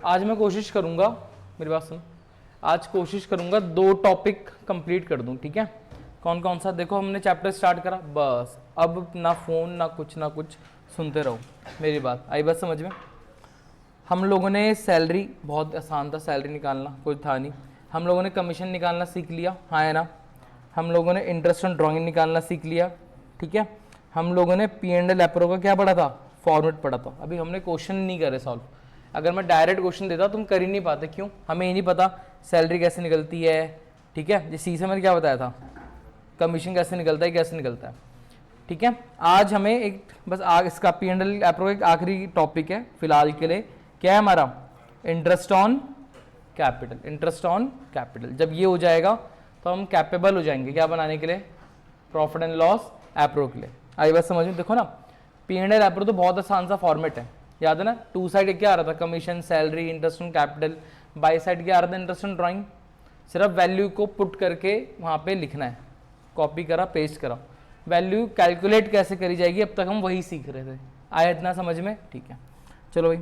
आज मैं कोशिश करूंगा, मेरी बात सुन, आज कोशिश करूंगा 2 टॉपिक कंप्लीट कर दूं, ठीक है। कौन कौन सा? देखो हमने चैप्टर स्टार्ट करा, बस अब ना फोन ना कुछ सुनते रहो। मेरी बात आई बात समझ में? हम लोगों ने सैलरी, बहुत आसान था सैलरी निकालना, कोई था नहीं। हम लोगों ने कमीशन निकालना सीख लिया, हाँ है ना। हम लोगों ने इंटरेस्ट ऑन ड्राइंग निकालना सीख लिया, ठीक है। हम लोगों ने P&L एप्रो का क्या पढ़ा था? फॉर्मेट पढ़ा था। अभी हमने क्वेश्चन नहीं करे सॉल्व। अगर मैं डायरेक्ट क्वेश्चन देता तुम कर ही नहीं पाते, क्यों? हमें ही नहीं पता सैलरी कैसे निकलती है, ठीक है। जिस सी से मैंने क्या बताया था, कमीशन कैसे निकलता है, ठीक है। आज हमें एक बस इसका P&L एप्रो एक आखिरी टॉपिक है फिलहाल के लिए, क्या है हमारा? Interest on capital. जब ये हो जाएगा तो हम कैपेबल हो जाएंगे क्या बनाने के लिए? प्रॉफिट एंड लॉस एप्रो के लिए। आई बात समझ में? देखो ना, P&L एप्रो तो बहुत आसान सा फॉर्मेट है, याद है ना। 2 साइड क्या आ रहा था? Commission, salary, interest on capital. By side क्या आ रहा था? Interest on drawing. सिर्फ वैल्यू को पुट करके वहाँ पे लिखना है, कॉपी करा पेस्ट करा। वैल्यू कैलकुलेट कैसे करी जाएगी अब तक हम वही सीख रहे थे। आया इतना समझ में? ठीक है, चलो भाई,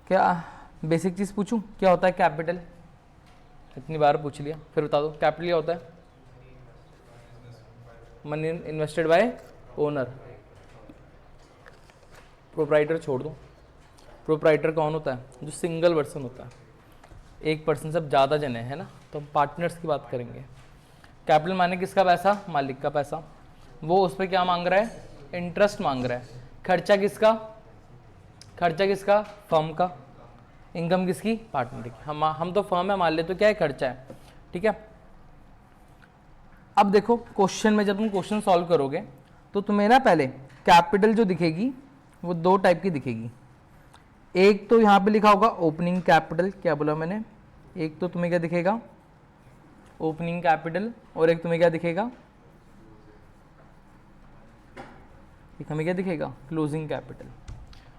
क्या बेसिक चीज़ पूछूं? क्या होता है कैपिटल? इतनी बार पूछ लिया, फिर बता दो कैपिटल क्या होता है? Money invested bye owner. Proprietor छोड़ दो। प्रोप्राइटर कौन होता है? जो सिंगल पर्सन होता है, एक पर्सन से ज़्यादा जने है ना, तो हम पार्टनर्स की बात करेंगे। कैपिटल माने किसका पैसा? मालिक का पैसा। वो उस पर क्या मांग रहा है? इंटरेस्ट मांग रहा है। खर्चा किसका? फर्म का। इनकम किसकी? पार्टनर की। हम तो फर्म है मान ले, तो क्या है? खर्चा है, ठीक है। अब देखो क्वेश्चन में जब तुम क्वेश्चन सॉल्व करोगे तो तुम्हें ना पहले कैपिटल जो दिखेगी वो 2 टाइप की दिखेगी। एक तो यहाँ पे लिखा होगा ओपनिंग कैपिटल, क्या बोला मैंने? एक तो तुम्हें क्या दिखेगा? ओपनिंग कैपिटल, और एक तुम्हें क्या दिखेगा? एक हमें क्या दिखेगा? Closing capital.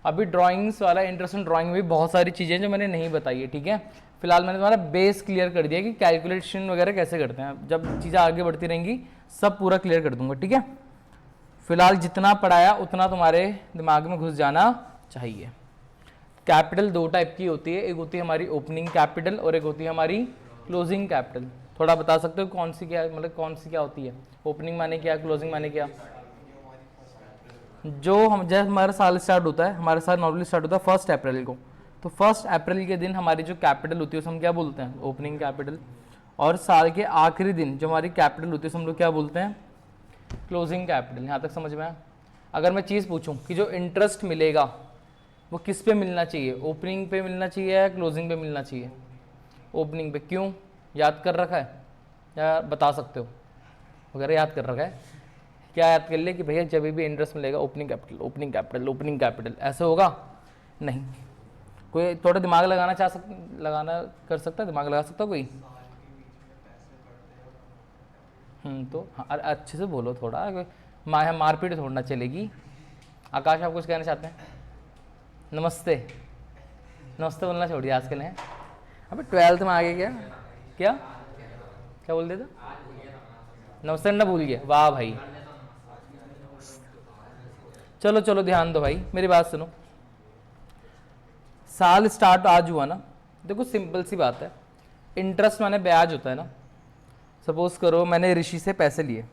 अभी ड्राइंग्स वाला इंटरेस्ट इन ड्राइंग में भी बहुत सारी चीज़ें जो मैंने नहीं बताई है, ठीक है। फिलहाल मैंने तुम्हारा बेस क्लियर कर दिया कि कैलकुलेशन वगैरह कैसे करते हैं। जब चीज़ें आगे बढ़ती रहेंगी सब पूरा क्लियर कर दूंगा, ठीक है। फिलहाल जितना पढ़ाया उतना तुम्हारे दिमाग में घुस जाना चाहिए। कैपिटल 2 टाइप की होती है, एक होती है हमारी ओपनिंग कैपिटल और एक होती है हमारी क्लोजिंग कैपिटल। थोड़ा बता सकते हो कौन सी क्या, मतलब कौन सी क्या होती है? ओपनिंग माने क्या, क्लोजिंग माने क्या? जो हम जैसे हमारा साल स्टार्ट होता है, हमारा साल नॉर्मली स्टार्ट होता है 1 अप्रैल को, तो 1 अप्रैल के दिन हमारी जो कैपिटल होती है उसे हम क्या बोलते हैं? Opening capital. और साल के आखिरी दिन जो हमारी कैपिटल होती है उसे हम लोग क्या बोलते हैं? Closing capital. यहाँ तक समझ में आया? अगर मैं चीज़ पूछूं कि जो इंटरेस्ट मिलेगा वो किस पे मिलना चाहिए? ओपनिंग पे मिलना चाहिए या क्लोजिंग पे मिलना चाहिए? ओपनिंग पे। क्यों? याद कर रखा है या बता सकते हो? वगैरह याद कर रखा है? क्या याद कर ले कि भैया जब भी इंटरेस्ट मिलेगा ओपनिंग कैपिटल ऐसे होगा? नहीं। कोई थोड़ा दिमाग लगाना कर सकता है? दिमाग लगा सकता है कोई? तो हाँ, अच्छे से बोलो थोड़ा, मारपीट थोड़ा चलेगी। आकाश आप कुछ कहना चाहते हैं? नमस्ते बोलना छोड़िए आजकल है। अबे 12th में आ गए क्या बोल देता? नमस्ते ना भूल गया, वाह भाई। चलो ध्यान दो भाई, मेरी बात सुनो। साल स्टार्ट आज हुआ ना, देखो सिंपल सी बात है, इंटरेस्ट माने ब्याज होता है ना। सपोज करो मैंने ऋषि से पैसे लिए,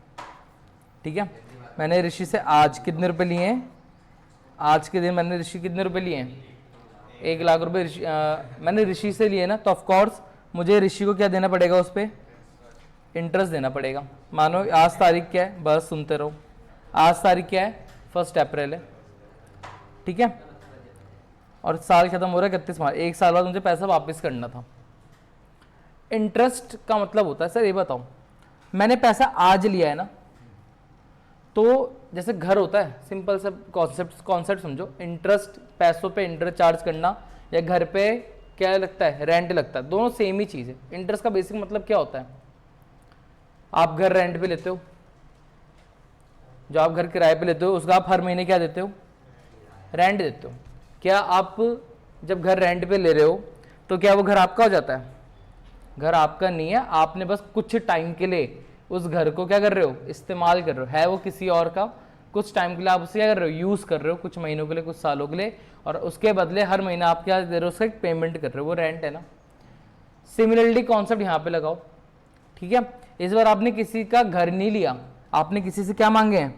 ठीक है। मैंने ऋषि से आज कितने रुपए लिए हैं? आज के दिन मैंने ऋषि कितने रुपए लिए हैं? 1 लाख रुपए मैंने ऋषि से लिए ना, तो ऑफकोर्स मुझे ऋषि को क्या देना पड़ेगा? उस पर इंटरेस्ट देना पड़ेगा। मानो आज तारीख क्या है? बस सुनते रहो। आज तारीख क्या है? 1 अप्रैल है, ठीक है। और साल खत्म हो रहा है 31 मार्च, 1 साल बाद मुझे पैसा वापस करना था। इंटरेस्ट का मतलब होता है, सर ये बताओ, मैंने पैसा आज लिया है ना, तो जैसे घर होता है, सिंपल सा कॉन्सेप्ट समझो। इंटरेस्ट, पैसों पे इंटरेस्ट चार्ज करना, या घर पे क्या लगता है? रेंट लगता है, दोनों सेम ही चीज़ है। इंटरेस्ट का बेसिक मतलब क्या होता है? आप घर रेंट पे लेते हो, जो आप घर किराए पे लेते हो उसका आप हर महीने क्या देते हो? रेंट देते हो। क्या आप जब घर रेंट पे ले रहे हो तो क्या वो घर आपका हो जाता है? घर आपका नहीं है, आपने बस कुछ टाइम के लिए उस घर को क्या कर रहे हो? इस्तेमाल कर रहे हो। है वो किसी और का, कुछ टाइम के लिए आप उसे अगर यूज़ कर रहे हो, कुछ महीनों के लिए, कुछ सालों के लिए, और उसके बदले हर महीना आप क्या दे रहे हो, उसका एक पेमेंट कर रहे हो, वो रेंट है ना। सिमिलरली कॉन्सेप्ट यहाँ पे लगाओ, ठीक है। इस बार आपने किसी का घर नहीं लिया, आपने किसी से क्या मांगे हैं,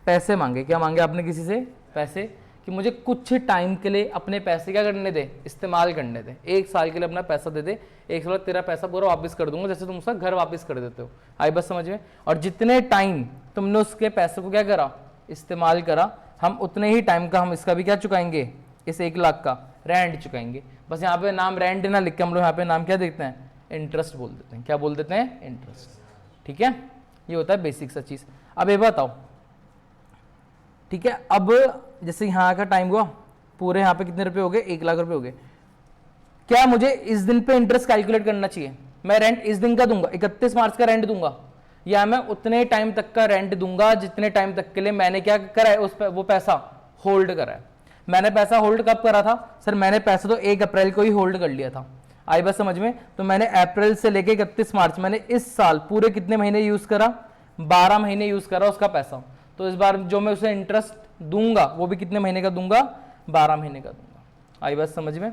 पैसे मांगे। क्या मांगे आपने किसी से, पैसे, कि मुझे कुछ टाइम के लिए अपने पैसे क्या करने दे, इस्तेमाल करने दे, 1 साल के लिए अपना पैसा दे दे, 1 साल तेरा पैसा पूरा वापस कर दूंगा, जैसे तुम उसका घर वापस कर देते हो। आई बस समझ में। और जितने टाइम तुमने उसके पैसे को क्या करा, इस्तेमाल करा, हम उतने ही टाइम का हम इसका भी क्या चुकाएंगे, इस 1 लाख का रेंट चुकाएंगे। बस यहाँ पे नाम रेंट ना लिख के हम लोग यहाँ पे नाम क्या देखते हैं, इंटरेस्ट बोल देते हैं। क्या बोल देते हैं, इंटरेस्ट, ठीक है। ये होता है बेसिक सा चीज। अब ये बताओ, ठीक है, अब जैसे यहाँ का टाइम हुआ, पूरे यहाँ पे कितने रुपए हो गए, 1 लाख रुपए हो गए। क्या मुझे इस दिन पे इंटरेस्ट कैलकुलेट करना चाहिए, मैं रेंट इस दिन का दूंगा, 31 मार्च का रेंट दूंगा, या मैं उतने टाइम तक का रेंट दूंगा जितने टाइम तक के लिए मैंने क्या करा है, उस वो पैसा होल्ड करा है। मैंने पैसा होल्ड कब करा था सर, मैंने पैसा तो 1 अप्रैल को ही होल्ड कर लिया था। आई बात समझ में। तो मैंने अप्रैल से लेके 31 मार्च, मैंने इस साल पूरे कितने महीने यूज करा, 12 महीने यूज करा उसका पैसा। तो इस बार जो मैं उसे इंटरेस्ट दूंगा वो भी कितने महीने का दूंगा, 12 महीने का दूंगा। आई बात समझ में।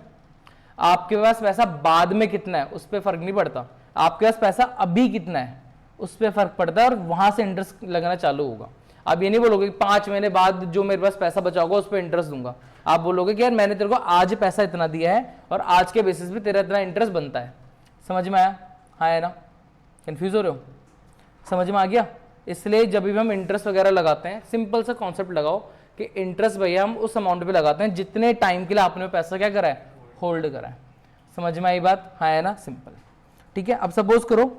आपके पास पैसा बाद में कितना है उस पर फर्क नहीं पड़ता, आपके पास पैसा अभी कितना है उस पर फर्क पड़ता है, और वहां से इंटरेस्ट लगना चालू होगा। आप ये नहीं बोलोगे कि 5 महीने बाद जो मेरे पास पैसा बचा होगा उस पर इंटरेस्ट दूंगा। आप बोलोगे कि यार मैंने तेरे को आज पैसा इतना दिया है और आज के बेसिस पे तेरा इतना इंटरेस्ट बनता है। समझ में आया, हाँ है ना, कंफ्यूज हो रहे हो, समझ में आ गया। इसलिए जब भी हम इंटरेस्ट वगैरह लगाते हैं, सिंपल सा कॉन्सेप्ट लगाओ कि इंटरेस्ट भैया हम उस अमाउंट पे लगाते हैं जितने टाइम के लिए आपने पैसा क्या करा है, होल्ड करा है। समझ में आई बात, हाँ है ना, सिंपल, ठीक है। अब सपोज करो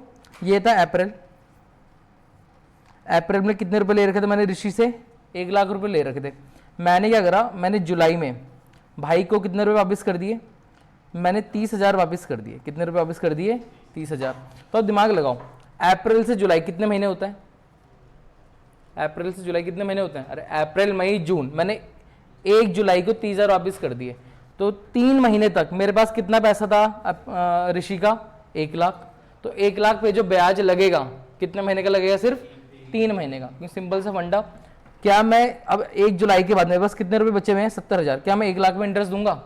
ये था अप्रैल, अप्रैल में कितने रुपए ले रखे थे मैंने ऋषि से, 1 लाख रुपए ले रखे थे। मैंने क्या करा, मैंने जुलाई में भाई को कितने रुपए वापस कर दिए, मैंने 30,000 वापस कर दिए। कितने रुपए वापस कर दिए, 30,000। तो अब दिमाग लगाओ, अप्रैल से जुलाई कितने महीने होता है, अप्रैल से जुलाई कितने महीने होते हैं, अरे अप्रैल मई जून, मैंने 1 जुलाई को 30,000 वापस कर दिए। तो 3 महीने तक मेरे पास कितना पैसा था ऋषि का, 1 लाख। तो 1 लाख पे जो ब्याज लगेगा कितने महीने का लगेगा, सिर्फ 3 महीने का। क्योंकि सिंपल सा फंडा, क्या मैं अब 1 जुलाई के बाद मेरे पास कितने रुपए बचे हुए हैं, 70,000, क्या मैं 1 लाख में इंटरेस्ट दूंगा,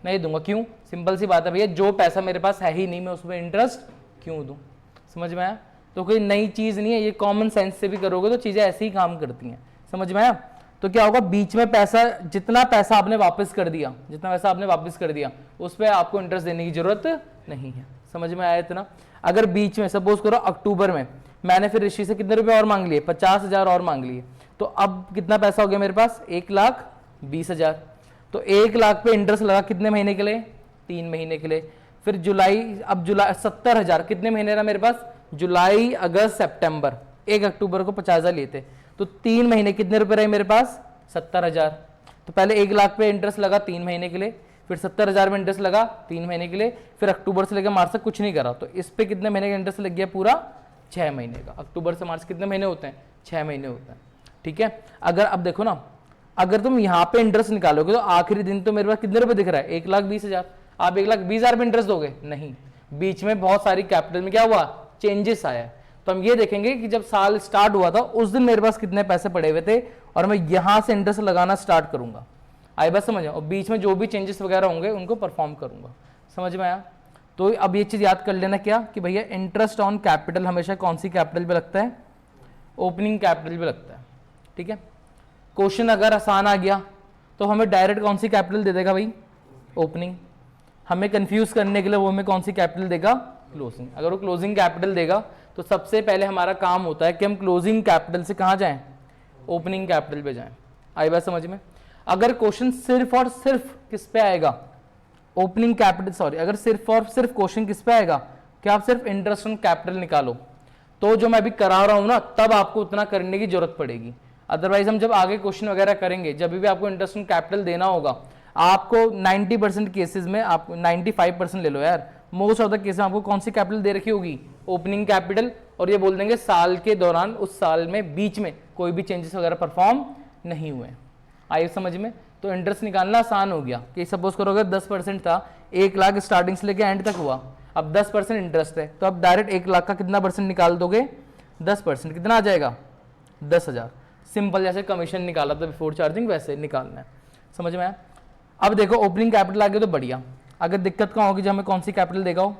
नहीं दूंगा। क्यों, सिंपल सी बात है भैया, जो पैसा मेरे पास है ही नहीं मैं उसमें इंटरेस्ट क्यों दूं। समझ में आया। तो कोई नई चीज नहीं है, ये कॉमन सेंस से भी करोगे तो चीजें ऐसे ही काम करती हैं। समझ में आया। तो क्या होगा, बीच में पैसा, जितना पैसा आपने वापस कर दिया, जितना पैसा आपने वापस कर दिया उस पर आपको इंटरेस्ट देने की जरूरत नहीं है। समझ में आया इतना। अगर बीच में सपोज करो अक्टूबर में मैंने फिर ऋषि से कितने रुपए और मांग लिए, 50,000 और मांग लिए, तो अब कितना पैसा हो गया मेरे पास, 1,20,000। तो 1 लाख पे इंटरेस्ट लगा कितने महीने के लिए, 3 महीने के लिए। फिर जुलाई, अब जुलाई 70,000 कितने महीने रहा मेरे पास, जुलाई अगस्त सितंबर, 1 अक्टूबर को 50,000 लिए थे, तो 3 महीने कितने रुपए रहे मेरे पास, 70,000। तो पहले 1 लाख पे इंटरेस्ट लगा 3 महीने के लिए, फिर 70,000 में इंटरेस्ट लगा 3 महीने के लिए, फिर अक्टूबर से लेकर मार्च तक कुछ नहीं करा, तो इस पे कितने महीने का इंटरेस्ट लग गया, पूरा 6 महीने का। अक्टूबर से मार्च कितने महीने होते हैं, 6 महीने होते हैं, ठीक है। अगर अब देखो ना, अगर तुम यहाँ पे इंटरेस्ट निकालोगे तो आखिरी दिन तो मेरे पास कितने रुपए दिख रहा है, 1,20,000। आप 1,20,000 पे इंटरेस्ट दोगे, नहीं, बीच में बहुत सारी कैपिटल में क्या हुआ, चेंजेस आया। तो हम ये देखेंगे कि जब साल स्टार्ट हुआ था उस दिन मेरे पास कितने पैसे पड़े हुए थे और मैं यहां से इंटरेस्ट लगाना स्टार्ट करूंगा। आई बात समझ, और बीच में जो भी चेंजेस वगैरह होंगे उनको परफॉर्म करूंगा। समझ में आया। तो अब ये चीज याद कर लेना क्या, कि भैया इंटरेस्ट ऑन कैपिटल हमेशा कौन सी कैपिटल पे लगता है, ओपनिंग कैपिटल पे लगता है, ठीक है। क्वेश्चन अगर आसान आ गया तो हमें डायरेक्ट कौन सी कैपिटल दे देगा भाई, ओपनिंग। हमें कंफ्यूज करने के लिए वो हमें कौन सी कैपिटल देगा, क्लोजिंग। अगर वो क्लोजिंग कैपिटल देगा तो सबसे पहले हमारा काम होता है कि हम क्लोजिंग कैपिटल से कहां जाएं, ओपनिंग कैपिटल पे जाएं। आई बात समझ में। अगर क्वेश्चन सिर्फ और सिर्फ किस पे आएगा, ओपनिंग कैपिटल, सॉरी, अगर सिर्फ और सिर्फ क्वेश्चन किस पे आएगा कि आप सिर्फ इंटरेस्ट ऑन कैपिटल निकालो, तो जो मैं अभी करा रहा हूं ना तब आपको उतना करने की जरूरत पड़ेगी। अदरवाइज हम जब आगे क्वेश्चन वगैरह करेंगे, जब भी आपको इंटरेस्ट ऑन कैपिटल देना होगा, आपको 90% केसेस में, आपको 95% ले लो यार, मोस्ट ऑफ द केस में आपको कौन सी कैपिटल दे रखी होगी, ओपनिंग कैपिटल। और ये बोल देंगे साल के दौरान, उस साल में बीच में कोई भी चेंजेस वगैरह परफॉर्म नहीं हुए। आई समझ में। तो इंटरेस्ट निकालना आसान हो गया कि सपोज करो अगर 10% था, 1 लाख स्टार्टिंग से लेके एंड तक हुआ, अब 10% इंटरेस्ट है, तो अब डायरेक्ट 1 लाख का कितना परसेंट निकाल दोगे, 10%, कितना आ जाएगा, 10,000। सिंपल जैसे कमीशन निकाला था बिफोर चार्जिंग वैसे निकालना है, समझ में आया। अब देखो ओपनिंग कैपिटल आ गया तो बढ़िया। अगर दिक्कत कहाँ होगी, जब हमें कौन सी कैपिटल देगा हो,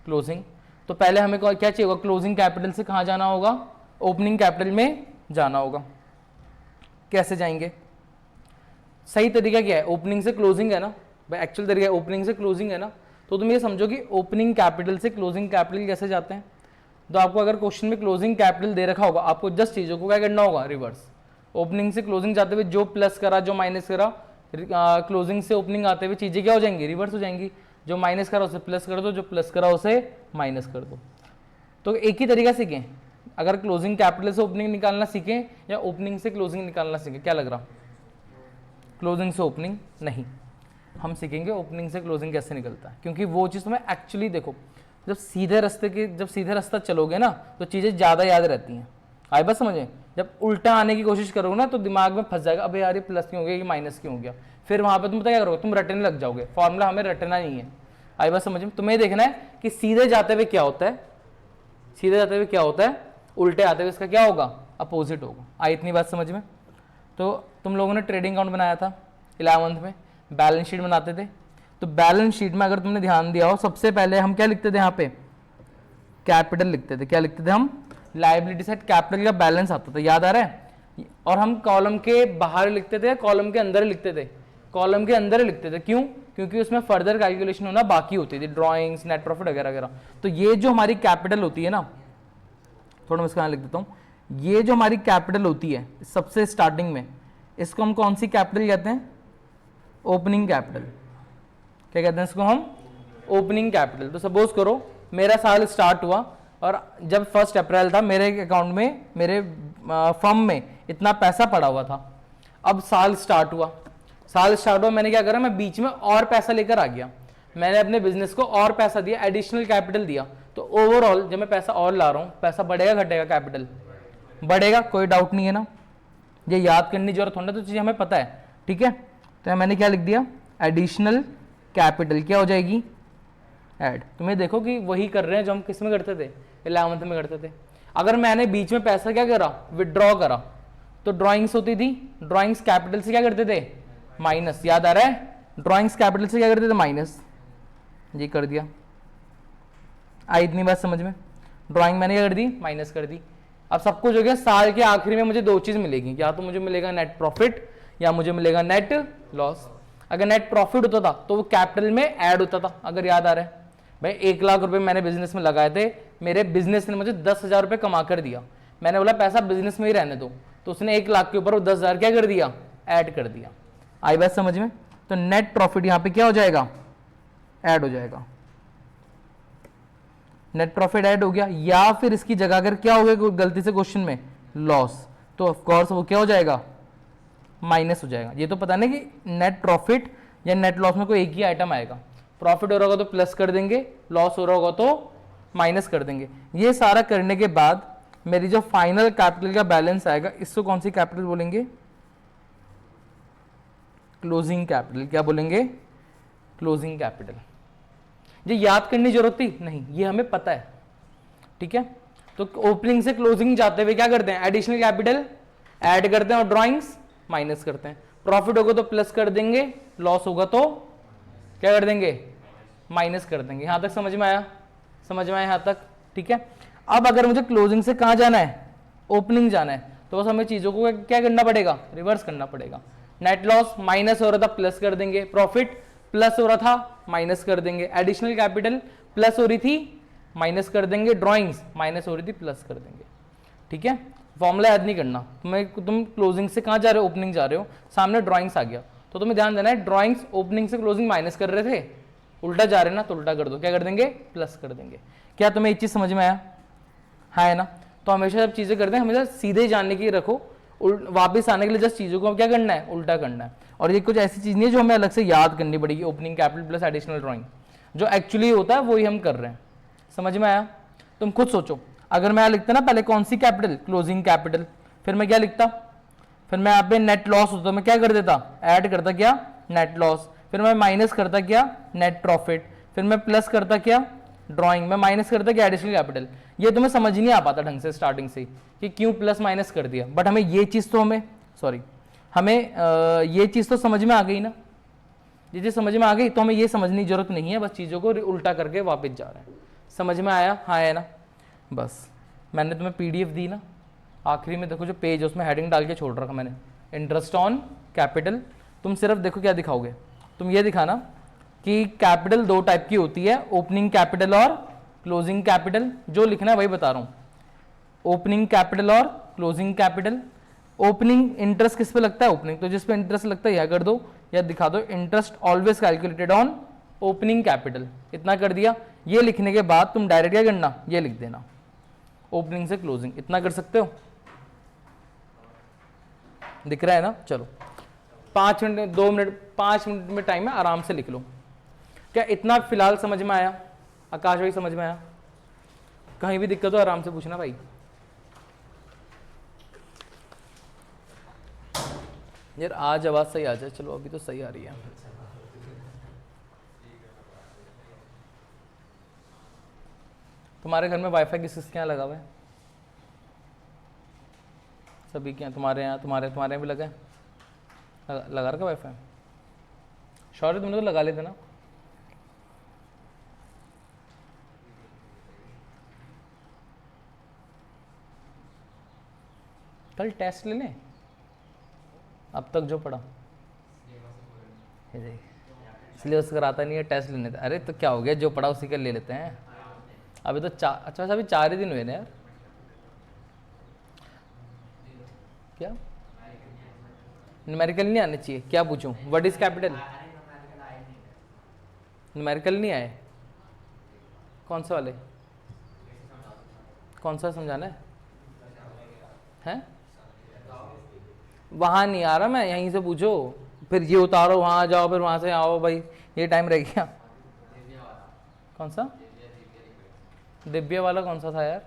क्लोजिंग, तो पहले हमें क्या चाहिए होगा, क्लोजिंग कैपिटल से कहाँ जाना होगा, ओपनिंग कैपिटल में जाना होगा। कैसे जाएंगे, सही तरीका क्या है, ओपनिंग से क्लोजिंग है ना भाई, एक्चुअल तरीका ओपनिंग से क्लोजिंग है ना। तो तुम ये समझो कि ओपनिंग कैपिटल से क्लोजिंग कैपिटल कैसे जाते हैं। तो आपको अगर क्वेश्चन में क्लोजिंग कैपिटल दे रखा होगा, आपको जस्ट चीज़ों को क्या करना होगा, रिवर्स। ओपनिंग से क्लोजिंग जाते हुए जो प्लस करा जो माइनस करा, क्लोजिंग से ओपनिंग आते हुए चीज़ें क्या हो जाएंगी, रिवर्स हो जाएंगी। जो माइनस करा उसे प्लस कर दो, जो प्लस करा उसे माइनस कर दो। तो एक ही तरीका सीखें, अगर क्लोजिंग कैपिटल से ओपनिंग निकालना सीखें या ओपनिंग से क्लोजिंग निकालना सीखें, क्या लग रहा, क्लोजिंग से ओपनिंग नहीं, हम सीखेंगे ओपनिंग से क्लोजिंग कैसे निकलता है। क्योंकि वो चीज़ तुम्हें एक्चुअली देखो, जब सीधे रास्ता चलोगे ना तो चीज़ें ज़्यादा याद रहती हैं। आए बस समझे, जब उल्टा आने की कोशिश करोगे ना तो दिमाग में फंस जाएगा, अबे यार ये प्लस क्यों हो गया, ये माइनस क्यों हो गया। फिर वहाँ पे तुम पता क्या करोगे, तुम रटने लग जाओगे। फॉर्मूला हमें रटना नहीं है। आए बस समझ में, तुम्हें देखना है कि सीधे जाते हुए क्या होता है, सीधे जाते हुए क्या होता है, उल्टे आते हुए इसका क्या होगा, अपोजिट होगा। आई इतनी बात समझ में। तो तुम लोगों ने ट्रेडिंग अकाउंट बनाया था 11th में, बैलेंस शीट बनाते थे। तो बैलेंस शीट में अगर तुमने ध्यान दिया हो, सबसे पहले हम क्या लिखते थे, यहाँ पे कैपिटल लिखते थे। क्या लिखते थे हम, लायबिलिटी साइड कैपिटल का बैलेंस आता था, याद आ रहा है। और हम कॉलम के बाहर लिखते थे, कॉलम के अंदर लिखते थे, कॉलम के अंदर लिखते थे। क्यों, क्योंकि उसमें फर्दर कैलकुलेशन होना बाकी होती थी, ड्राइंग्स, नेट प्रॉफिट वगैरह वगैरह। तो ये जो हमारी कैपिटल होती है ना, थोड़ा मैं इसका लिख देता हूँ, ये जो हमारी कैपिटल होती है सबसे स्टार्टिंग में, इसको हम कौन सी कैपिटल कहते हैं, ओपनिंग कैपिटल। क्या कहते हैं इसको हम, ओपनिंग कैपिटल। तो सपोज करो मेरा साल स्टार्ट हुआ और जब 1 अप्रैल था, मेरे अकाउंट में, मेरे फर्म में इतना पैसा पड़ा हुआ था। अब साल स्टार्ट हुआ, मैंने क्या करा, मैं बीच में और पैसा लेकर आ गया, मैंने अपने बिजनेस को और पैसा दिया, एडिशनल कैपिटल दिया। तो ओवरऑल जब मैं पैसा और ला रहा हूँ, पैसा बढ़ेगा घटेगा, कैपिटल बढ़ेगा, कोई डाउट नहीं है ना। ये याद करने की जरूरत होना, तो चीज़ें हमें पता है, ठीक है। तो मैंने क्या लिख दिया, एडिशनल कैपिटल क्या हो जाएगी, ऐड। तुम्हें देखो कि वही कर रहे हैं जो हम किस में करते थे, 11th में करते थे। अगर मैंने बीच में पैसा क्या करा, विड्रॉ करा, तो ड्राइंग्स होती थी, ड्राइंग्स कैपिटल से क्या करते थे, माइनस। याद आ रहा है, ड्राइंग्स कैपिटल से क्या करते थे, माइनस। ये कर दिया, आई इतनी बात समझ में। ड्राइंग मैंने क्या कर दी, माइनस कर दी। अब सब कुछ हो गया, साल के आखिरी में मुझे 2 चीज मिलेगी, या तो मुझे मिलेगा नेट प्रॉफिट या मुझे मिलेगा नेट लॉस। अगर नेट प्रॉफिट होता था तो वो कैपिटल में ऐड होता था। अगर याद आ रहा है भाई, 1 लाख रुपए मैंने बिजनेस में लगाए थे, मेरे बिजनेस ने मुझे 10,000 रुपए कमा कर दिया। मैंने बोला पैसा बिजनेस में ही रहने दो, तो उसने 1 लाख के ऊपर वो 10,000 क्या कर दिया, ऐड कर दिया। आई बात समझ में। तो नेट प्रॉफिट यहां पे क्या हो जाएगा, ऐड हो जाएगा, नेट प्रॉफिट ऐड हो गया। या फिर इसकी जगह अगर क्या हो गया गलती से क्वेश्चन में, लॉस, तो ऑफकोर्स वो क्या हो जाएगा, माइनस हो जाएगा। ये तो पता नहीं कि नेट प्रॉफिट या नेट लॉस में कोई एक ही आइटम आएगा, प्रॉफिट हो रहा होगा तो प्लस कर देंगे, लॉस हो रहा होगा तो माइनस कर देंगे। ये सारा करने के बाद मेरी जो फाइनल कैपिटल का बैलेंस आएगा, इसको कौन सी कैपिटल बोलेंगे, क्लोजिंग कैपिटल। क्या बोलेंगे, क्लोजिंग कैपिटल। ये याद करने की जरूरत थी नहीं, ये हमें पता है, ठीक है। तो ओपनिंग से क्लोजिंग जाते हुए क्या करते हैं, एडिशनल कैपिटल ऐड करते हैं और ड्राइंग्स माइनस करते हैं। प्रॉफिट होगा तो प्लस कर देंगे, लॉस होगा तो क्या कर देंगे, माइनस कर देंगे। यहां तक समझ में आया, समझ में आया यहां तक, ठीक है। अब अगर मुझे क्लोजिंग से कहां जाना है, ओपनिंग जाना है, तो बस हमें चीजों को क्या करना पड़ेगा, रिवर्स करना पड़ेगा। नेट लॉस माइनस हो रहा था, प्लस कर देंगे। प्रॉफिट प्लस हो रहा था, माइनस कर देंगे। एडिशनल कैपिटल प्लस हो रही थी, माइनस कर देंगे। ड्राइंग्स माइनस हो रही थी, प्लस कर देंगे, ठीक है। फॉर्मूला याद नहीं करना तुम क्लोजिंग से कहां जा रहे हो, ओपनिंग जा रहे हो, सामने ड्राइंग्स आ गया तो तुम्हें ध्यान देना है, ड्राइंग्स ओपनिंग से क्लोजिंग माइनस कर रहे थे, उल्टा जा रहे ना, तो उल्टा कर दो, क्या कर देंगे, प्लस कर देंगे। क्या तुम्हें एक चीज समझ में आया, हाँ है ना। तो हमेशा जब चीजें करते हैं हमेशा सीधे जाने की रखो, वापस आने के लिए जस्ट चीजों को क्या करना है, उल्टा करना है। और ये कुछ ऐसी चीज नहीं है जो हमें अलग से याद करनी पड़ेगी, opening capital plus additional drawing, जो एक्चुअली होता है वही हम कर रहे हैं। समझ में आया। तुम खुद सोचो, अगर मैं लिखता ना पहले कौन सी कैपिटल, क्लोजिंग कैपिटल, फिर मैं क्या लिखता, फिर मैं यहाँ पे नेट लॉस होता, मैं क्या कर देता, ऐड करता क्या, नेट लॉस, फिर मैं माइनस करता क्या, नेट प्रॉफिट, फिर मैं प्लस करता क्या, ड्राइंग में माइनस करता क्या एडिशनल कैपिटल, ये तुम्हें समझ नहीं आ पाता ढंग से स्टार्टिंग से कि क्यों प्लस माइनस कर दिया, बट हमें ये चीज़ तो हमें ये चीज़ तो समझ में आ गई ना, ये चीज़ समझ में आ गई तो हमें ये समझने की जरूरत नहीं है, बस चीज़ों को उल्टा करके वापस जा रहे हैं। समझ में आया? हाँ है ना। बस मैंने तुम्हें पीडीएफ दी ना, आखिरी में देखो जो पेज है उसमें हेडिंग डाल के छोड़ रखा मैंने, इंटरेस्ट ऑन कैपिटल। तुम सिर्फ देखो क्या दिखाओगे, तुम ये दिखाना कि कैपिटल दो टाइप की होती है, ओपनिंग कैपिटल और क्लोजिंग कैपिटल। जो लिखना है वही बता रहा हूँ, ओपनिंग कैपिटल और क्लोजिंग कैपिटल। ओपनिंग इंटरेस्ट किस पे लगता है? ओपनिंग, तो जिस पे इंटरेस्ट लगता है यह कर दो या दिखा दो, interest always calculated on opening capital. इतना कर दिया। ये लिखने के बाद तुम डायरेक्ट क्या करना, ये लिख देना ओपनिंग से क्लोजिंग। इतना कर सकते हो? दिख रहा है ना? चलो 5 मिनट 2 मिनट 5 मिनट में टाइम है, आराम से लिख लो। क्या इतना फिलहाल समझ में आया? आकाश भाई समझ में आया? कहीं भी दिक्कत हो आराम से पूछना भाई। यार आज आवाज सही आ जाए। चलो अभी तो सही आ रही है। तुम्हारे घर में वाईफाई किस किसके यहाँ लगा हुआ है? सभी के यहाँ? तुम्हारे यहाँ, तुम्हारे यहाँ भी लगा है? लगा रखा वाईफाई? शौर्य तुमने तो लगा लेते ना? कल टेस्ट ले लें, अब तक जो पढ़ा सिलेबस कराता नहीं है, टेस्ट लेने। अरे तो क्या हो गया, जो पढ़ा उसी का ले लेते हैं। अभी तो अच्छा अभी 4 ही दिन हुए ना यार। क्या न्यूमेरिकल नहीं आने चाहिए? क्या पूछूं? What is capital? न्यूमेरिकल नहीं आए? कौन सा वाले? कौन सा समझाना है? हैं? वहाँ नहीं आ रहा मैं, यहीं से पूछो। फिर ये उतारो, वहाँ जाओ, फिर वहाँ से आओ, भाई ये टाइम रह गया। कौन सा दिव्य वाला? कौन सा था यार?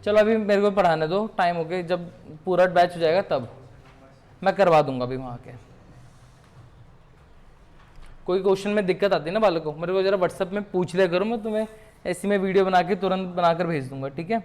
चलो अभी मेरे को पढ़ाने दो, टाइम हो गया, जब पूरा बैच हो जाएगा तब मैं करवा दूंगा। अभी वहाँ के कोई क्वेश्चन में दिक्कत आती है ना बालक को, मेरे को जरा व्हाट्सएप में पूछ लिया करो, मैं तुम्हें ऐसी में वीडियो बना के तुरंत बनाकर भेज दूंगा, ठीक है?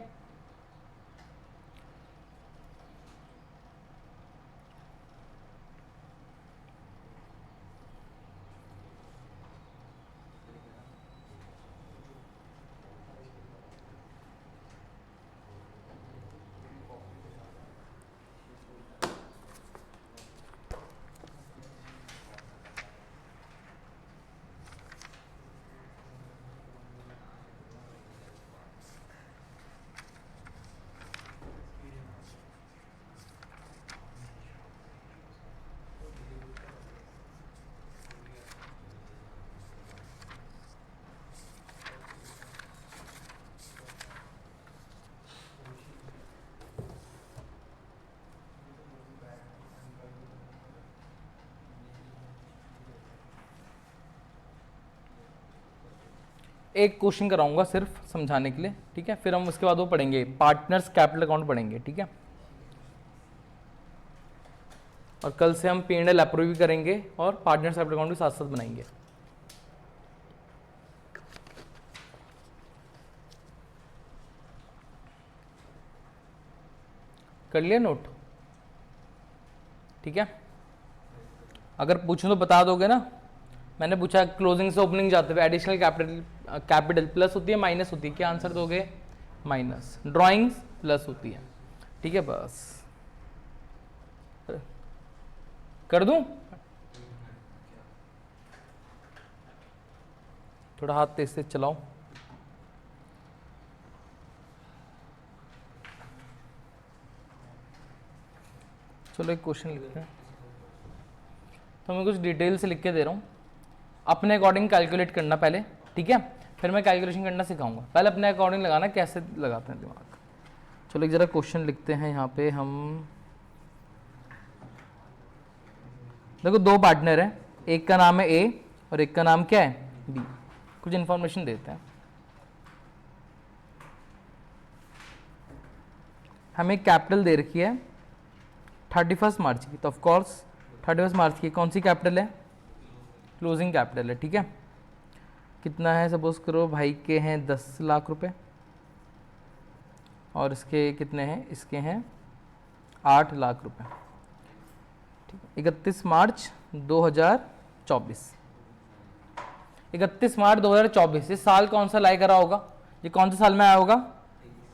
एक क्वेश्चन कराऊंगा सिर्फ समझाने के लिए, ठीक है? फिर हम उसके बाद वो पढ़ेंगे, पार्टनर्स कैपिटल अकाउंट पढ़ेंगे, ठीक है? और कल से हम P&L अप्रूव भी करेंगे और पार्टनर्स कैपिटल अकाउंट भी साथ साथ बनाएंगे। कर लिया नोट? ठीक है, अगर पूछूं तो बता दोगे ना? मैंने पूछा क्लोजिंग से ओपनिंग जाते हुए एडिशनल कैपिटल प्लस होती है माइनस होती है? क्या आंसर दोगे? माइनस। ड्राइंग्स प्लस होती है, ठीक है? बस कर दूं? थोड़ा हाथ तेज से चलाओ। चलो एक क्वेश्चन लिखते हैं, तो मैं कुछ डिटेल से लिख के दे रहा हूँ, अपने अकॉर्डिंग कैलकुलेट करना पहले, ठीक है? फिर मैं कैलकुलेशन करना सिखाऊंगा, पहले अपने अकॉर्डिंग लगाना कैसे लगाते हैं दिमाग। चलो एक जरा क्वेश्चन लिखते हैं यहाँ पे हम। देखो दो पार्टनर हैं, एक का नाम है ए और एक का नाम क्या है? बी। कुछ इंफॉर्मेशन देते हैं। हमें कैपिटल दे रखी है 31 मार्च की, तो ऑफ कोर्स 31 मार्च की कौन सी कैपिटल है? क्लोजिंग कैपिटल है, ठीक है? कितना है, सपोज करो भाई के हैं 10 लाख रुपए और इसके कितने हैं, इसके हैं 8 लाख रुपए। ठीक है, 31 मार्च 2024, 31 मार्च 2024, ये साल कौन सा लाई करा होगा, ये कौन से साल में आया होगा,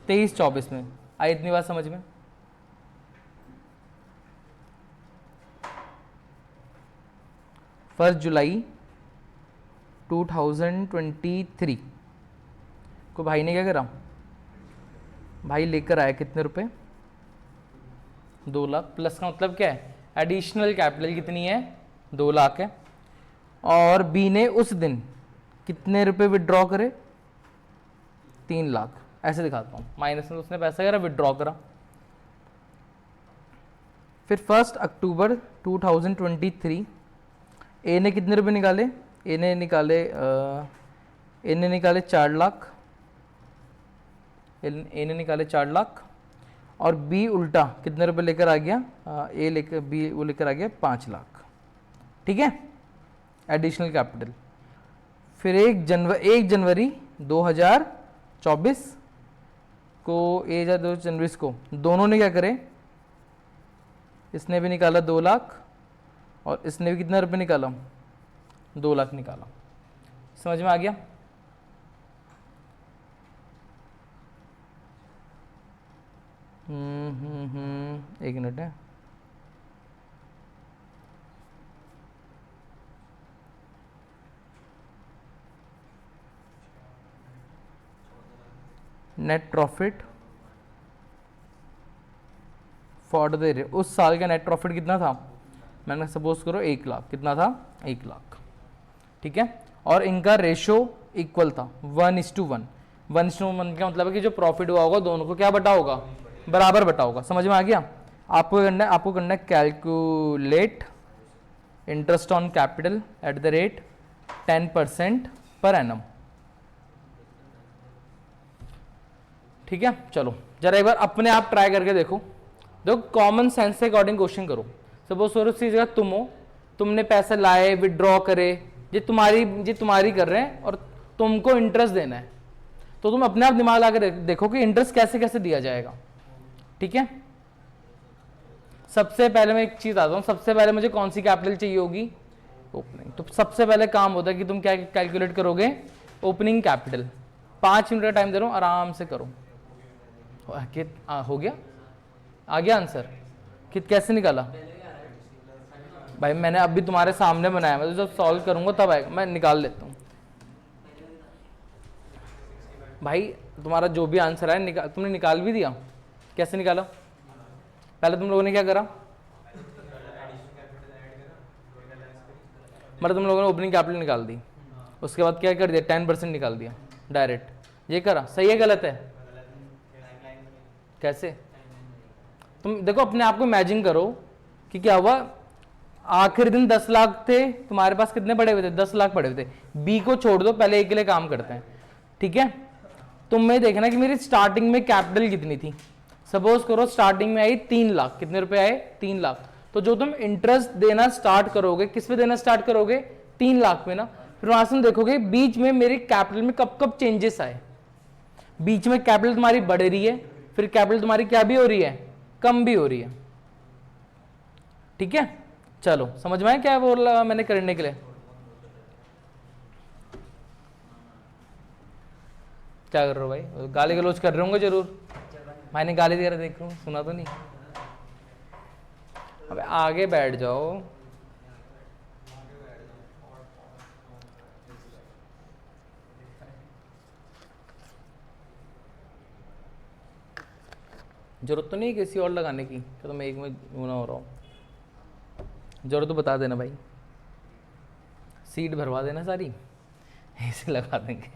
23-24 में। आई इतनी बात समझ में? 1 जुलाई 2023 को भाई ने क्या करा, भाई लेकर आया कितने रुपए, 2 लाख। प्लस का मतलब क्या है, एडिशनल कैपिटल कितनी है, 2 लाख है। और बी ने उस दिन कितने रुपए विड्रॉ करे, 3 लाख। ऐसे दिखाता हूँ, माइनस में उसने पैसा करा, विड्रॉ करा। फिर 1 अक्टूबर 2023 ए ने कितने रुपए निकाले, ए ने निकाले 4 लाख, ए ने निकाले 4 लाख। और बी उल्टा कितने रुपए लेकर आ गया, ए लेकर बी वो लेकर आ गया 5 लाख। ठीक है, एडिशनल कैपिटल। फिर 1 जनवरी 2024 को, 2 जनवरी को दोनों ने क्या करे, इसने भी निकाला 2 लाख और इसने भी कितना रुपए निकाला, 2 लाख निकाला। समझ में आ गया? एक मिनट है, net profit for the year, उस साल का नेट प्रॉफिट कितना था, मैंने सपोज करो 1 लाख, कितना था, 1 लाख। ठीक है, और इनका रेशो इक्वल था 1:1। 1:1 का मतलब है कि जो प्रॉफिट हुआ होगा दोनों को क्या बटा होगा, बराबर बटा होगा। समझ में आ गया? आपको करना है calculate interest on capital at the rate 10% per annum. ठीक है, चलो जरा एक बार अपने आप ट्राई करके देखो। कॉमन सेंस से अकॉर्डिंग क्वेश्चन करो। सपोज करो उसी जगह तुम हो, तुमने पैसे लाए, विड्रॉ करे, ये तुम्हारी कर रहे हैं और तुमको इंटरेस्ट देना है, तो तुम अपने आप दिमाग लगा देखो कि इंटरेस्ट कैसे कैसे दिया जाएगा। ठीक है, सबसे पहले मैं एक चीज आता हूँ, सबसे पहले मुझे कौन सी कैपिटल चाहिए होगी, ओपनिंग। तो सबसे पहले काम होता है कि तुम क्या कैलकुलेट करोगे, ओपनिंग कैपिटल। 5 मिनट का टाइम दे रहा हूँ, आराम से करो। हो गया, आ गया आंसर? कैसे निकाला भाई, मैंने अभी तुम्हारे सामने बनाया, मैं तो जब सॉल्व करूंगा तब आएगा, मैं निकाल लेता हूँ। भाई तुम्हारा जो भी आंसर है तुमने निकाल भी दिया। कैसे निकाला? पहले तुम लोगों ने क्या करा, मतलब तुम लोगों ने ओपनिंग कैपिटल निकाल दी, उसके बाद क्या कर दिया, 10% निकाल दिया डायरेक्ट। ये करा, सही है गलत है? कैसे? तुम देखो अपने आप को इमेजिन करो कि क्या हुआ, आखिरी दिन 10 लाख थे तुम्हारे पास, कितने पड़े हुए थे, 10 लाख पड़े हुए थे। बी को छोड़ दो, पहले ए के लिए काम करते हैं। ठीक है, तुम्हें देखना कि मेरी स्टार्टिंग में कैपिटल कितनी थी। सपोज करो स्टार्टिंग में आई 3 लाख, कितने रुपए आए, 3 लाख। तो जो तुम इंटरेस्ट देना स्टार्ट करोगे, किस पे देना स्टार्ट करोगे, 3 लाख पे ना। फिर वहां से देखोगे बीच में मेरी कैपिटल में कब कब चेंजेस आए। बीच में कैपिटल तुम्हारी बढ़ रही है, फिर कैपिटल तुम्हारी क्या भी हो रही है, कम भी हो रही है। ठीक है, चलो समझ में आया क्या बोल रहा मैंने करने के लिए? क्या कर रहे हो भाई, गाली गलौज कर रहे होंगे जरूर। मैंने गाली दे रहा, देख रहा हूँ, सुना तो नहीं। अबे आगे बैठ जाओ। जरूरत तो नहीं किसी और लगाने की, तो मैं एक में होना हो रहा हूँ। जरूरत तो बता देना भाई, सीट भरवा देना सारी, ऐसे लगा देंगे।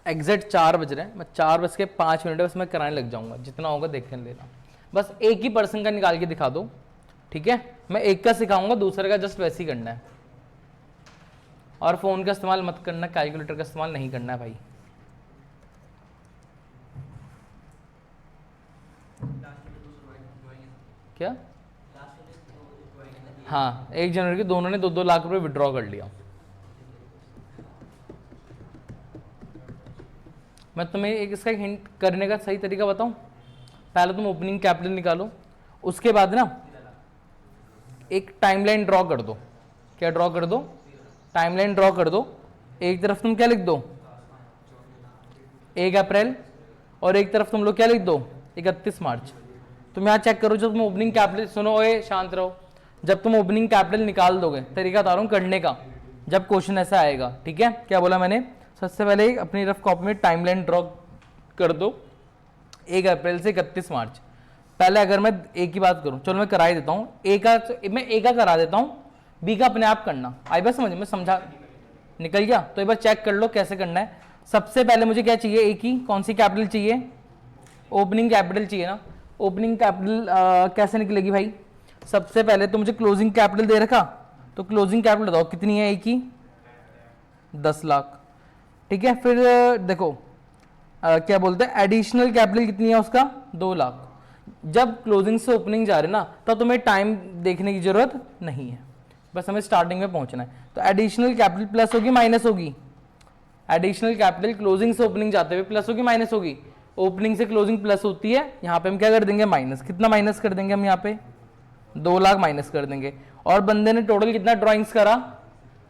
एग्जैक्ट 4 बज रहे हैं, मैं 4:05 बस मैं कराने लग जाऊंगा, जितना होगा देख कर लेना। बस एक ही पर्सन का निकाल के दिखा दो। ठीक है, मैं एक का सिखाऊंगा, दूसरे का जस्ट वैसे ही करना है। और फोन का इस्तेमाल मत करना, कैलकुलेटर का इस्तेमाल नहीं करना है भाई। क्या? हाँ, 1 जनवरी के दोनों ने 2-2 लाख रुपए विड्रॉ कर लिया। मैं तुम्हें इसका हिंट करने का सही तरीका बताऊं। पहले तुम ओपनिंग कैपिटल निकालो, उसके बाद ना एक टाइमलाइन ड्रॉ कर दो। क्या ड्रॉ कर दो? टाइमलाइन ड्रॉ कर दो। एक तरफ तुम क्या लिख दो? 1 अप्रैल, और एक तरफ तुम लोग क्या लिख दो? 31 मार्च। तुम यहाँ चेक करो, जब तुम ओपनिंग कैपिटल, सुनो ओए शांत रहो, जब तुम ओपनिंग कैपिटल निकाल दोगे, तरीका बता रहा हूँ करने का, जब क्वेश्चन ऐसा आएगा, ठीक है? क्या बोला मैंने? सबसे पहले अपनी रफ कॉपी में टाइमलाइन ड्रॉ कर दो 1 अप्रैल से 31 मार्च। पहले अगर मैं ए की बात करूं, चलो मैं करा ही देता हूँ। मैं ए का करा देता हूँ, बी का अपने आप करना। आई बात समझ में? समझा? निकल गया? तो एक बार चेक कर लो कैसे करना है। सबसे पहले मुझे क्या चाहिए? ए की कौन सी कैपिटल चाहिए? ओपनिंग कैपिटल चाहिए ना। ओपनिंग कैपिटल कैसे निकलेगी भाई? सबसे पहले तो मुझे क्लोजिंग कैपिटल दे रखा, तो क्लोजिंग कैपिटल बताओ कितनी है? ए की 10 लाख, ठीक है? फिर देखो क्या बोलते हैं, एडिशनल कैपिटल कितनी है उसका? 2 लाख। जब क्लोजिंग से ओपनिंग जा रहे ना, तो तुम्हें टाइम देखने की जरूरत नहीं है, बस हमें स्टार्टिंग में पहुंचना है। तो एडिशनल कैपिटल प्लस होगी माइनस होगी? एडिशनल कैपिटल क्लोजिंग से ओपनिंग जाते हुए प्लस होगी माइनस होगी? ओपनिंग से क्लोजिंग प्लस होती है, यहाँ पे हम क्या कर देंगे? माइनस। कितना माइनस कर देंगे हम यहाँ पे? 2 लाख माइनस कर देंगे। और बंदे ने टोटल कितना ड्रॉइंग्स करा?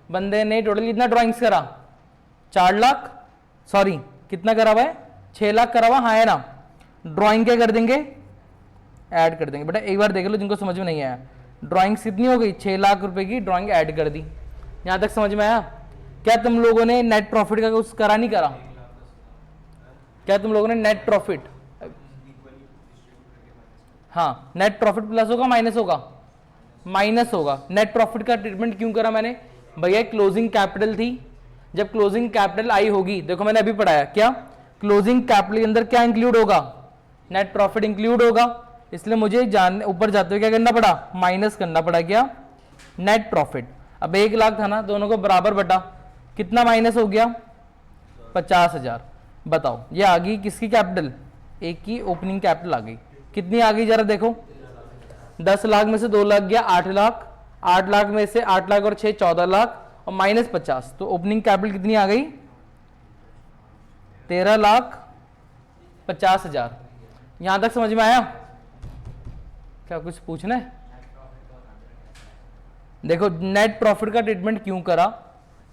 बंदे ने टोटल कितना ड्रॉइंग्स करा? 4 लाख, सॉरी कितना करा हुआ है? 6 लाख करा हुआ, हाँ है ना? ड्रॉइंग क्या कर देंगे? ऐड कर देंगे। बेटा एक बार देख लो जिनको समझ में नहीं आया, ड्राइंग्स कितनी हो गई? 6 लाख रुपए की ड्राइंग ऐड कर दी। यहां तक समझ में आया? क्या तुम लोगों ने नेट प्रॉफिट का कुछ करा नहीं करा? क्या तुम लोगों ने नेट प्रॉफिट, हाँ नेट प्रॉफिट प्लस होगा माइनस होगा? माइनस होगा। नेट प्रॉफिट का ट्रीटमेंट क्यों करा मैंने? भैया क्लोजिंग कैपिटल थी, जब क्लोजिंग कैपिटल आई होगी, देखो मैंने अभी पढ़ाया, क्या क्लोजिंग कैपिटल के अंदर क्या इंक्लूड होगा? नेट प्रॉफिट इंक्लूड होगा। इसलिए मुझे जान ऊपर जाते हुए क्या करना पड़ा? माइनस करना पड़ा क्या? Net profit. अब 1 लाख था ना, दोनों को बराबर बटा, कितना माइनस हो गया? 50,000। बताओ ये आ गई किसकी कैपिटल? एक की ओपनिंग कैपिटल आ गई। कितनी आ गई जरा देखो? 10 लाख में से 2 लाख गया 8 लाख, 8 लाख में से 8 लाख और 6 14 लाख, और माइनस 50, तो ओपनिंग कैपिटल कितनी आ गई? 13,50,000। यहां तक समझ में आया? क्या कुछ पूछना है? देखो नेट प्रॉफिट का ट्रीटमेंट क्यों करा?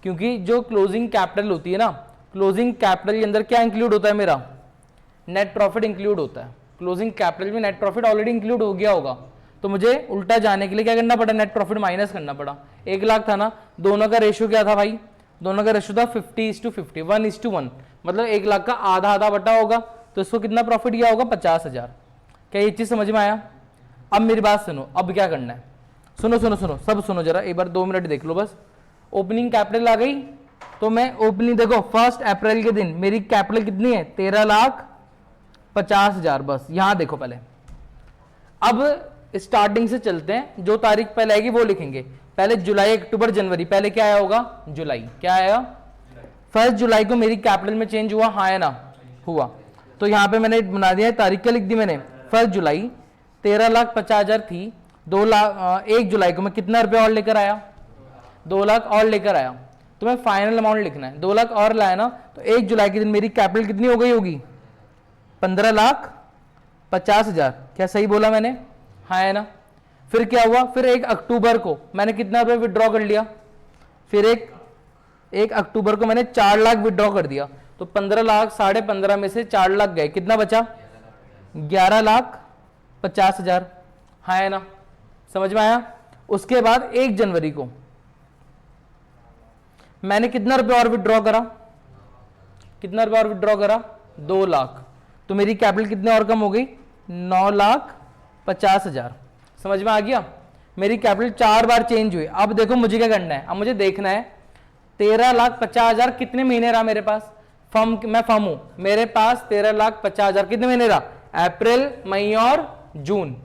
क्योंकि जो क्लोजिंग कैपिटल होती है ना, क्लोजिंग कैपिटल के अंदर क्या इंक्लूड होता है मेरा? नेट प्रॉफिट इंक्लूड होता है। क्लोजिंग कैपिटल में नेट प्रॉफिट ऑलरेडी इंक्लूड हो गया होगा, तो मुझे उल्टा जाने के लिए क्या करना पड़ा? नेट प्रॉफिट माइनस करना पड़ा। 1 लाख था ना, दोनों का रेशियो क्या था भाई? दोनों का रेशियो था 50:50, 1:1, मतलब 1 लाख का आधा आधा बटा होगा, तो इसको कितना प्रॉफिट दिया होगा? 50,000। क्या ये चीज समझ में आया? अब मेरी बात सुनो, अब क्या करना है? सुनो सुनो सुनो, सब सुनो जरा, एक बार 2 मिनट देख लो बस। ओपनिंग कैपिटल आ गई, तो मैं ओपनिंग देखो 1 अप्रैल के दिन मेरी कैपिटल कितनी है? 13,50,000। बस यहां देखो पहले। अब स्टार्टिंग से चलते हैं, जो तारीख पहले आएगी वो लिखेंगे। पहले जुलाई, अक्टूबर, जनवरी, पहले क्या आया होगा? जुलाई। क्या आया? 1 जुलाई को मेरी कैपिटल में चेंज हुआ, हाँ है ना? हुआ। तो यहां पे मैंने बना दिया, तारीख क्या लिख दी मैंने? 1 जुलाई। 13,50,000 थी, 1 जुलाई को मैं कितना रुपया और लेकर आया? 2 लाख और लेकर आया। तो मैं फाइनल अमाउंट लिखना है, 2 लाख और लाया ना, तो 1 जुलाई के दिन मेरी कैपिटल कितनी हो गई होगी? 15,50,000। क्या सही बोला मैंने? हाँ है ना? फिर क्या हुआ? फिर 1 अक्टूबर को मैंने कितना रुपया विड्रॉ कर लिया? फिर 1 अक्टूबर को मैंने 4 लाख विड्रॉ कर दिया, तो 15 लाख 15.5 में से 4 लाख गए, कितना बचा? 11,50,000। हाँ है ना? समझ में आया? उसके बाद 1 जनवरी को मैंने कितना रुपया और विड्रॉ करा? कितना रुपया और विड्रॉ करा? 2 लाख। तो मेरी कैपिटल कितने और कम हो गई? 9,50,000। समझ में आ गया? मेरी कैपिटल 4 बार चेंज हुई। अब देखो मुझे क्या करना है? अब मुझे देखना है 13,50,000 कितने महीने रहा मेरे पास? मैं फर्म हूं, मेरे पास 13,50,000 कितने महीने रहा? अप्रैल, मई और जून।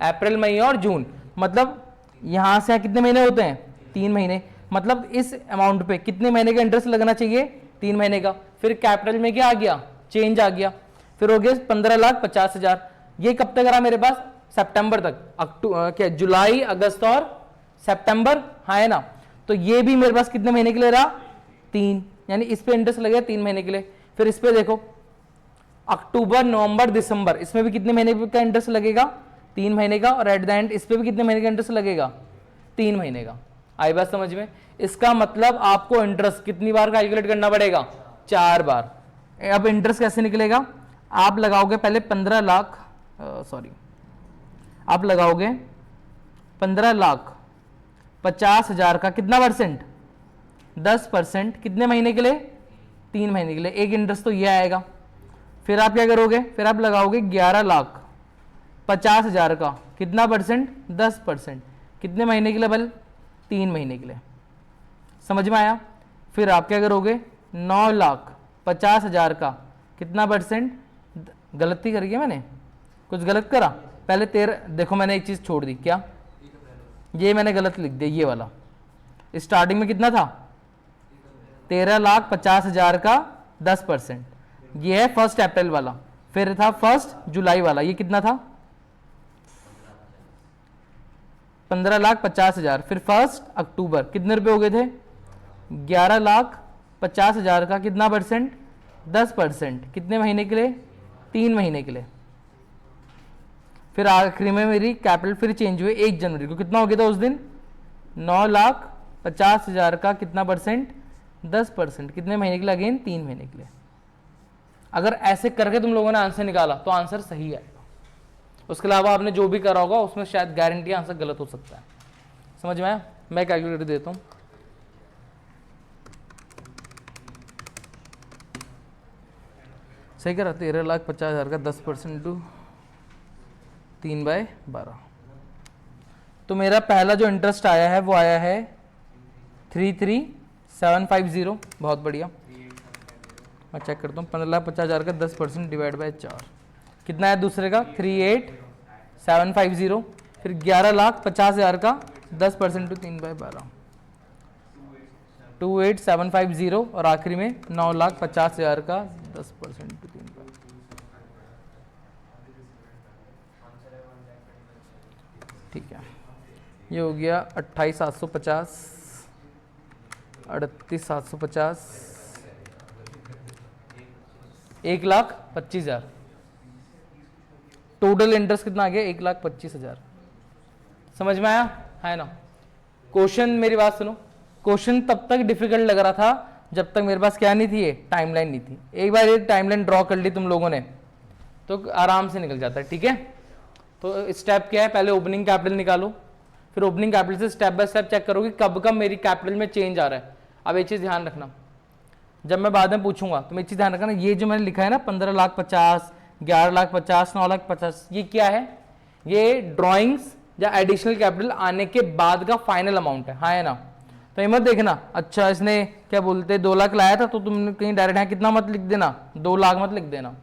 अप्रैल, मई और जून, मतलब यहां से कितने महीने होते हैं? 3 महीने। मतलब इस अमाउंट पे कितने महीने का इंटरेस्ट लगना चाहिए? 3 महीने का। फिर कैपिटल में क्या आ गया? चेंज आ गया। फिर हो गया 15,50,000। ये कब तक रहा मेरे पास? सितंबर तक, क्या जुलाई अगस्त और सितंबर, हाँ है ना। तो ये भी मेरे पास कितने महीने के लिए रहा, 3, यानी इस पे इंटरेस्ट लगेगा 3 महीने के लिए। फिर इस पे देखो अक्टूबर नवंबर दिसंबर, इसमें भी कितने महीने का इंटरेस्ट लगेगा, 3 महीने का। और एट द एंड इस पे भी कितने महीने का इंटरेस्ट लगेगा, 3 महीने का। आई बात समझ में? इसका मतलब आपको इंटरेस्ट कितनी बार कैलकुलेट करना पड़ेगा, 4 बार। अब इंटरेस्ट कैसे निकलेगा, आप लगाओगे पहले 15 लाख, सॉरी, आप लगाओगे 15,50,000 का कितना परसेंट, 10%, कितने महीने के लिए, 3 महीने के लिए। एक इंटरेस्ट तो ये आएगा। फिर आप क्या करोगे, फिर आप लगाओगे 11,50,000 का कितना परसेंट, 10%, कितने महीने के लिए बल, 3 महीने के लिए। समझ में आया? फिर आप क्या करोगे, 9,50,000 का कितना परसेंट, गलती करी है मैंने, कुछ गलत करा, पहले 13, देखो मैंने एक चीज छोड़ दी, क्या, ये मैंने गलत लिख दिया, ये वाला स्टार्टिंग में कितना था, 13,50,000 का 10%, ये है 1 अप्रैल वाला। फिर था 1 जुलाई वाला, ये कितना था, 15,50,000। फिर 1 अक्टूबर कितने रुपए हो गए थे, 11,50,000 का कितना परसेंट, 10%, कितने महीने के लिए, 3 महीने के लिए। फिर आखिरी में मेरी कैपिटल फिर चेंज हुए 1 जनवरी को, कितना हो गया था उस दिन, 9,50,000 का कितना परसेंट, 10%, कितने महीने के लिए, अगेन 3 महीने के लिए। अगर ऐसे करके तुम लोगों ने आंसर निकाला तो आंसर सही है। उसके अलावा आपने जो भी करा होगा उसमें शायद गारंटी आंसर गलत हो सकता है। समझ में आया? मैं कैलकुलेटर देता हूं। सही करा, 13,50,000 का 10% टू 3/12। तो मेरा पहला जो इंटरेस्ट आया है वो आया है 33,750। बहुत बढ़िया। मैं चेक करता हूँ, 15,50,000 का 10% डिवाइड बाय 4 कितना है, दूसरे का 38,750। फिर 11,50,000 का 10% टू 3/12 28,750। और आखिरी में 9,50,000 का 10% टू 3/12। ठीक है, ये हो गया 28,750, 38,750, 1,25,000। टोटल इंटरेस्ट कितना आ गया, 1,25,000। समझ में आया है ना? क्वेश्चन, मेरी बात सुनो, क्वेश्चन तब तक डिफिकल्ट लग रहा था जब तक मेरे पास क्या नहीं थी, ये टाइमलाइन नहीं थी। एक बार ये टाइमलाइन ड्रॉ कर ली तुम लोगों ने तो आराम से निकल जाता है। ठीक है, तो स्टेप क्या है, पहले ओपनिंग कैपिटल निकालो, फिर ओपनिंग कैपिटल से स्टेप बाय स्टेप चेक करो कि कब कब मेरी कैपिटल में चेंज आ रहा है। अब एक चीज ध्यान रखना, जब मैं बाद में पूछूंगा तो एक चीज ध्यान रखना, ये जो मैंने लिखा है ना 15,50,000, 11,50,000, 9,50,000, ये क्या है, ये ड्रॉइंग्स या एडिशनल कैपिटल आने के बाद का फाइनल अमाउंट है, हाँ है ना। तो ये मत देखना, अच्छा इसने क्या बोलते 2 लाख लाया था तो तुमने कहीं डायरेक्ट यहाँ कितना मत लिख देना, 2 लाख मत लिख देना।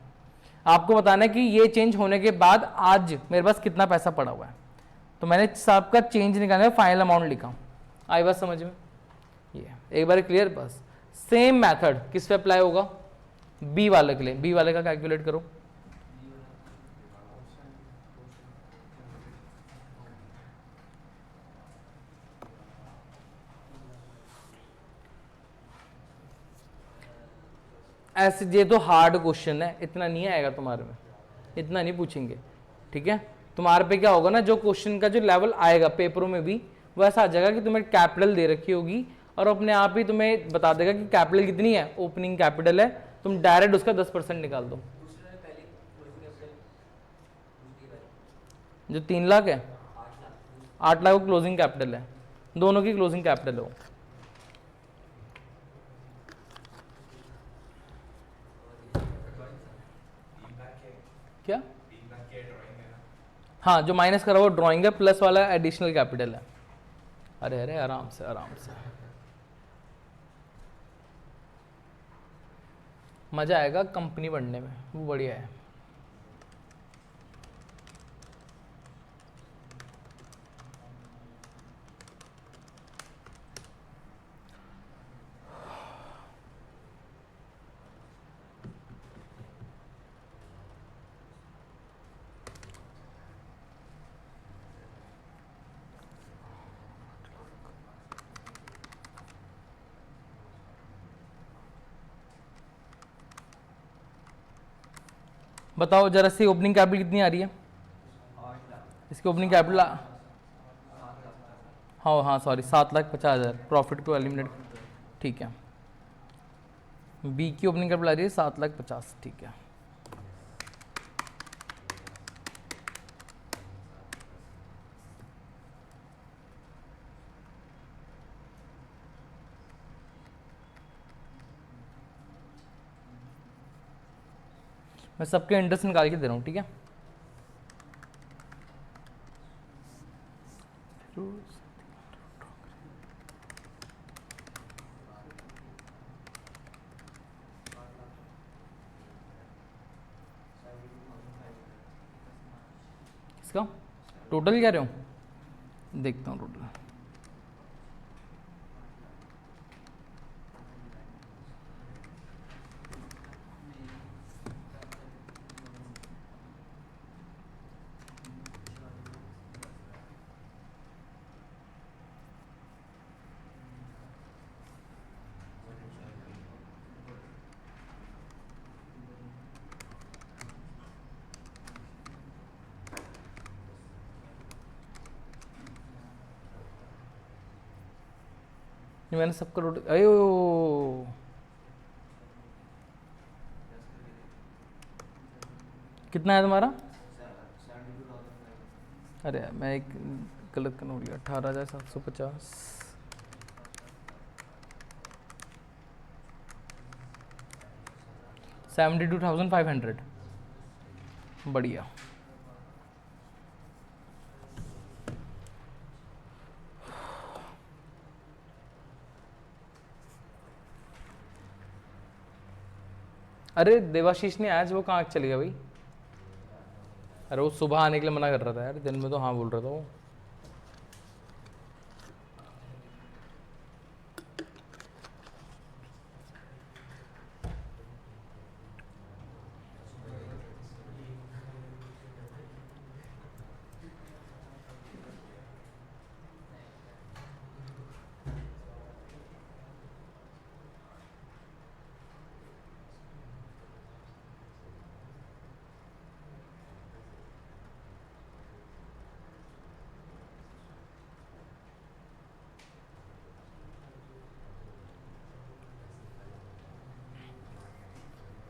आपको बताना है कि ये चेंज होने के बाद आज मेरे पास कितना पैसा पड़ा हुआ है। तो मैंने सबका चेंज निकालने में फाइनल अमाउंट लिखा। आई बात समझ में? ये एक बार क्लियर? बस सेम मेथड किस पे अप्लाई होगा, बी वाले के लिए। बी वाले का कैलकुलेट करो। ऐसे ये तो हार्ड क्वेश्चन है, इतना नहीं आएगा तुम्हारे में, इतना नहीं पूछेंगे। ठीक है, तुम्हारे पे क्या होगा ना, जो क्वेश्चन का जो लेवल आएगा पेपरों में भी वो ऐसा आ जाएगा कि तुम्हें कैपिटल दे रखी होगी और अपने आप ही तुम्हें बता देगा कि कैपिटल कितनी है, ओपनिंग कैपिटल है, तुम डायरेक्ट उसका 10% निकाल दो। जो 3 लाख है, 8 लाख क्लोजिंग कैपिटल है, दोनों की क्लोजिंग कैपिटल हो। क्या? हाँ, जो माइनस करा वो ड्राइंग है, प्लस वाला एडिशनल कैपिटल है। अरे अरे आराम से आराम से, मजा आएगा कंपनी बढ़ने में, वो बढ़िया है। बताओ जरा सी ओपनिंग कैपिटल कितनी आ रही है इसकी ओपनिंग कैपिटल। हाँ हाँ सॉरी 7,50,000 प्रॉफिट को एलिमिनेट। ठीक है बी की ओपनिंग कैपिटल आ रही है 7,50,000। ठीक है मैं सबके इंटरेस्ट निकाल के दे रहा हूँ। ठीक है इसका टोटल कह रहे हो देखता हूँ टोटल। ये मैंने सबका टोटल अयो कितना है तुम्हारा। अरे यार, मैं एक गलत कर लिया 18,750। 72,500 बढ़िया। अरे देवाशीष ने आज वो कहाँ चले गया भाई। अरे वो सुबह आने के लिए मना कर रहा था यार दिन में तो हाँ बोल रहा था वो।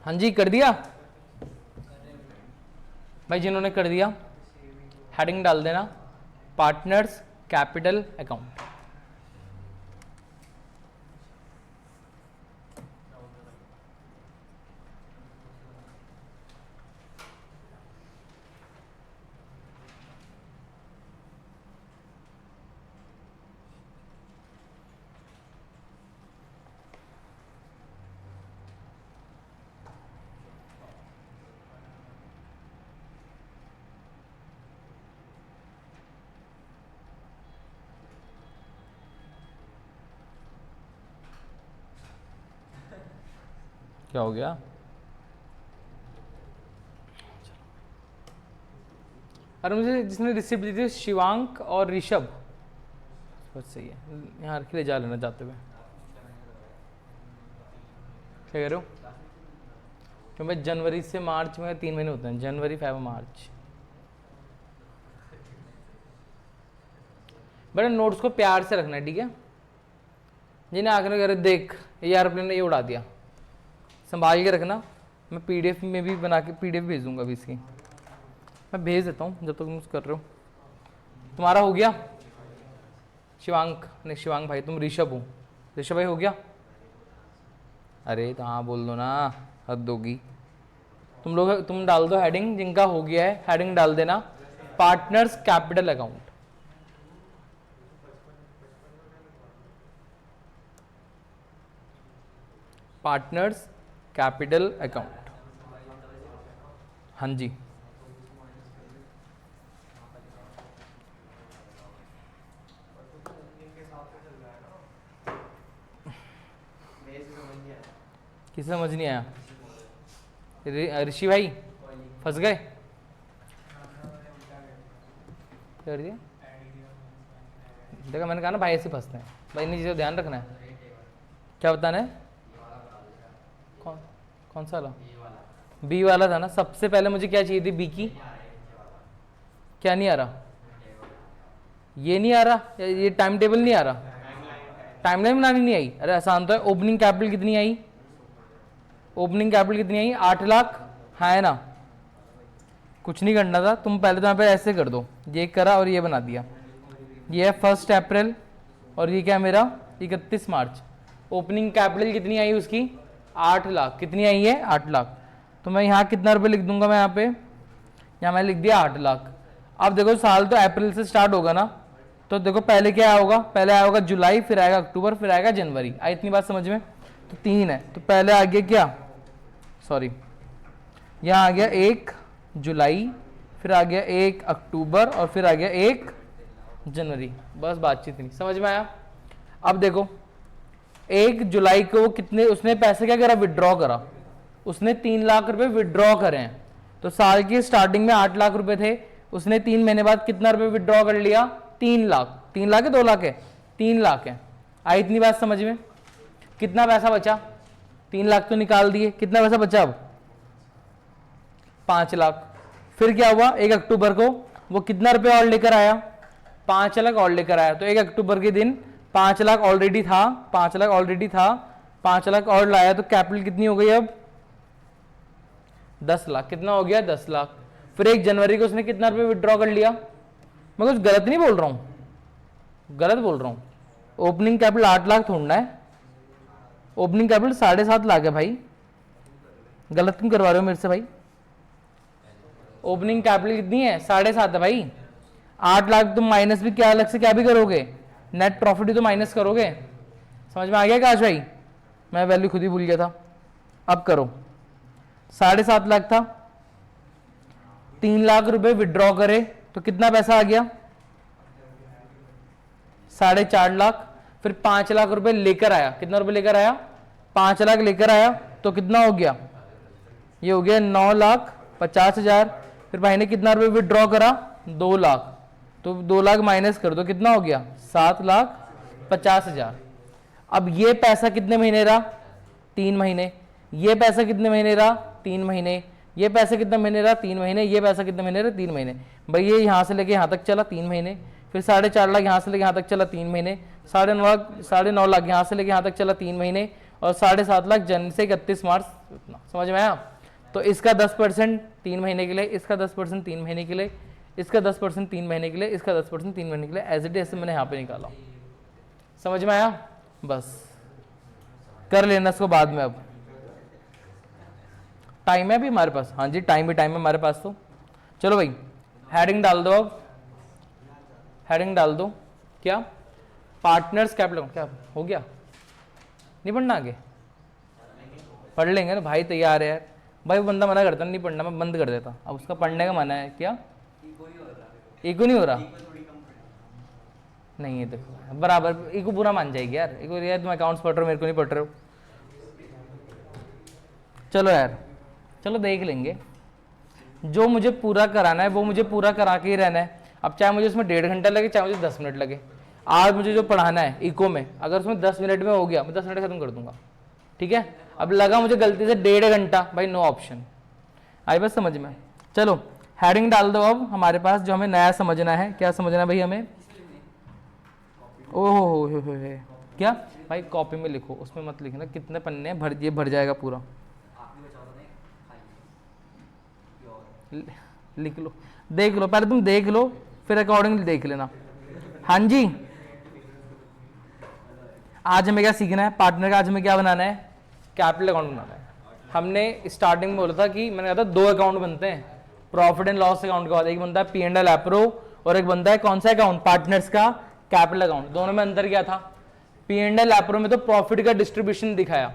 हाँ जी कर दिया भाई जिन्होंने कर दिया हेडिंग डाल देना पार्टनर्स कैपिटल अकाउंट। क्या हो गया। अरे मुझे जिसने रिसिप्ट दी थी शिवांक और ऋषभ बस सही है यहाँ रख के ले जा लेना जाते हुए। क्या कह रहे हो क्यों भाई जनवरी से मार्च में 3 महीने होते हैं जनवरी फरवरी मार्च। बड़े नोट्स को प्यार से रखना है ठीक है। जिन्हें आकर करे देख ये एयरप्लेन ने ये उड़ा दिया संभाल के रखना। मैं पीडीएफ में भी बना के पीडीएफ भेज दूंगा अभी इसकी मैं भेज देता हूँ जब तक तुम कर रहे हो। तुम्हारा हो गया शिवांक नहीं शिवांक भाई तुम ऋषभ हो ऋषभ भाई हो गया। अरे तो हाँ बोल दो ना हद होगी। तुम लोग तुम डाल दो हेडिंग जिनका हो गया है हेडिंग डाल देना partners capital account. Partners capital account. हाँ जी किसे समझ नहीं आया ऋषि भाई फंस गए कर दिया। देखा मैंने कहा ना भाई ऐसे फंसते हैं भाई इन्हीं चीज़ों ध्यान रखना है। क्या बताना है कौन कौन सा वाला बी वाला था ना, सबसे पहले मुझे क्या चाहिए थी, बी की, क्या नहीं आ रहा, ये नहीं आ रहा, ये टाइम टेबल नहीं आ रहा, टाइमलाइन बनानी नहीं आई। अरे आसान तो है, ओपनिंग कैपिटल कितनी आई, ओपनिंग कैपिटल कितनी आई, 8 लाख, है ना। कुछ नहीं करना था, तुम पहले तो यहाँ पे ऐसे कर दो, ये करा और ये बना दिया, ये है 1 अप्रैल और ये क्या मेरा 31 मार्च। ओपनिंग कैपिटल कितनी आई उसकी, 8 लाख, कितनी आई है 8 लाख। तो मैं यहाँ कितना रुपये लिख दूंगा, मैं यहाँ मैं लिख दिया 8 लाख। अब देखो साल तो अप्रैल से स्टार्ट होगा ना, तो देखो पहले क्या होगा, पहले आया होगा जुलाई, फिर आएगा अक्टूबर, फिर आएगा जनवरी। आई इतनी बात समझ में, तो 3 है, तो पहले आ गया क्या, सॉरी यहाँ आ गया 1 जुलाई, फिर आ गया 1 अक्टूबर और फिर आ गया 1 जनवरी। बस बातचीत नहीं, समझ में आया। अब देखो 1 जुलाई को वो कितने, उसने पैसे क्या करा, विड्रॉ करा, उसने 3 लाख रुपए विड्रॉ करे हैं। तो साल की स्टार्टिंग में 8 लाख रुपए थे, उसने 3 महीने बाद कितना रुपए विड्रॉ कर लिया, 3 लाख। 3 लाख है 2 लाख है, 3 लाख है। आई इतनी बात समझ में। कितना पैसा बचा, 3 लाख तो निकाल दिए, कितना पैसा बचा अब, 5 लाख। फिर क्या हुआ, 1 अक्टूबर को वो कितना रुपए और लेकर आया, 5 लाख और लेकर आया। तो 1 अक्टूबर के दिन 5 लाख ऑलरेडी था, 5 लाख ऑलरेडी था, 5 लाख और लाया, तो कैपिटल कितनी हो गई अब, 10 लाख। कितना हो गया, 10 लाख। फिर 1 जनवरी को उसने कितना रुपए विड्रॉ कर लिया, मैं कुछ गलत नहीं बोल रहा हूं, गलत बोल रहा हूं। ओपनिंग कैपिटल 8 लाख थोड़ा है, ओपनिंग कैपिटल 7.5 लाख है भाई, गलत क्यों करवा रहे हो मेरे से भाई। ओपनिंग कैपिटल कितनी है, 7.5 है भाई। 8 लाख तुम माइनस भी क्या, अलग से क्या भी करोगे, नेट प्रॉफिट ही तो माइनस करोगे। समझ में आ गया काश भाई, मैं वैल्यू खुद ही भूल गया था। अब करो, 7.5 लाख था, 3 लाख रुपए विड्रॉ करे तो कितना पैसा आ गया, 4.5 लाख। फिर 5 लाख रुपए लेकर आया, कितना रुपए लेकर आया, 5 लाख लेकर आया, तो कितना हो गया, ये हो गया 9,50,000। फिर भाई ने कितना रुपए विड्रॉ करा, 2 लाख, तो 2 लाख माइनस कर दो, कितना हो गया, 7,50,000। अब ये पैसा कितने महीने रहा, 3 महीने। ये पैसा कितने महीने रहा, 3 महीने। ये पैसा कितने महीने रहा, 3 महीने। ये पैसा कितने महीने रहा, 3 महीने। भाई ये यहाँ से लेके यहाँ तक चला 3 महीने, फिर 4.5 लाख यहाँ से लेके यहाँ तक चला 3 महीने, 9.5 लाख यहाँ से लेके यहाँ तक चला 3 महीने, और 7.5 लाख जनवरी से 31 मार्च, इतना। समझ में आया। तो इसका 10% 3 महीने के लिए, इसका 10% 3 महीने के लिए, इसका 10% 3 महीने के लिए, इसका 10% 3 महीने के लिए, एज इट इज मैंने यहाँ पे निकाला। समझ में आया, बस कर लेना इसको बाद में। अब टाइम है अभी हमारे पास, हाँ जी टाइम है हमारे पास। तो चलो भाई हेडिंग डाल दो, अब हेडिंग डाल दो, क्या पार्टनर्स कैपिटल, क्या हो गया, नहीं पढ़ना आगे, पढ़ लेंगे ना भाई, तैयार है यार। भाई वो बंदा मना करता नहीं पढ़ना, मैं बंद कर देता, अब उसका पढ़ने का मना है। क्या ईगो नहीं हो रहा, नहीं है देखो बराबर, ईगो बुरा मान जाएगी यार, ईगो यार तुम अकाउंट्स पढ़ रहे हो, मेरे को नहीं पढ़ रहे हो। चलो यार, चलो देख लेंगे, जो मुझे पूरा कराना है वो मुझे पूरा करा के ही रहना है। अब चाहे मुझे उसमें 1.5 घंटा लगे, चाहे मुझे 10 मिनट लगे। आज मुझे जो पढ़ाना है इको में, अगर उसमें 10 मिनट में हो गया, मैं 10 मिनट खत्म कर दूंगा, ठीक है। अब लगा मुझे गलती से 1.5 घंटा, भाई नो ऑप्शन। आई बस समझ में। चलो हेडिंग डाल दो अब हमारे पास, जो हमें नया समझना है। क्या समझना है भाई हमें, ओहो हो क्या भाई, कॉपी में लिखो, उसमें मत लिखना कितने पन्ने हैं, ये भर जाएगा पूरा, लिख लो, देख लो, पहले तुम देख लो फिर अकॉर्डिंगली देख लेना। हाँ जी, आज हमें क्या सीखना है, पार्टनर का आज हमें क्या बनाना है, कैपिटल अकाउंट बनाना है। हमने स्टार्टिंग में बोला था कि मैंने कहा था 2 अकाउंट बनते हैं, प्रॉफिट एंड लॉस अकाउंट के बाद एक बनता है P&L एप्रो, और एक बनता है कौन सा अकाउंट, पार्टनर्स का कैपिटल अकाउंट। दोनों में अंतर क्या था, P&L एप्रो में तो प्रॉफिट का डिस्ट्रीब्यूशन दिखाया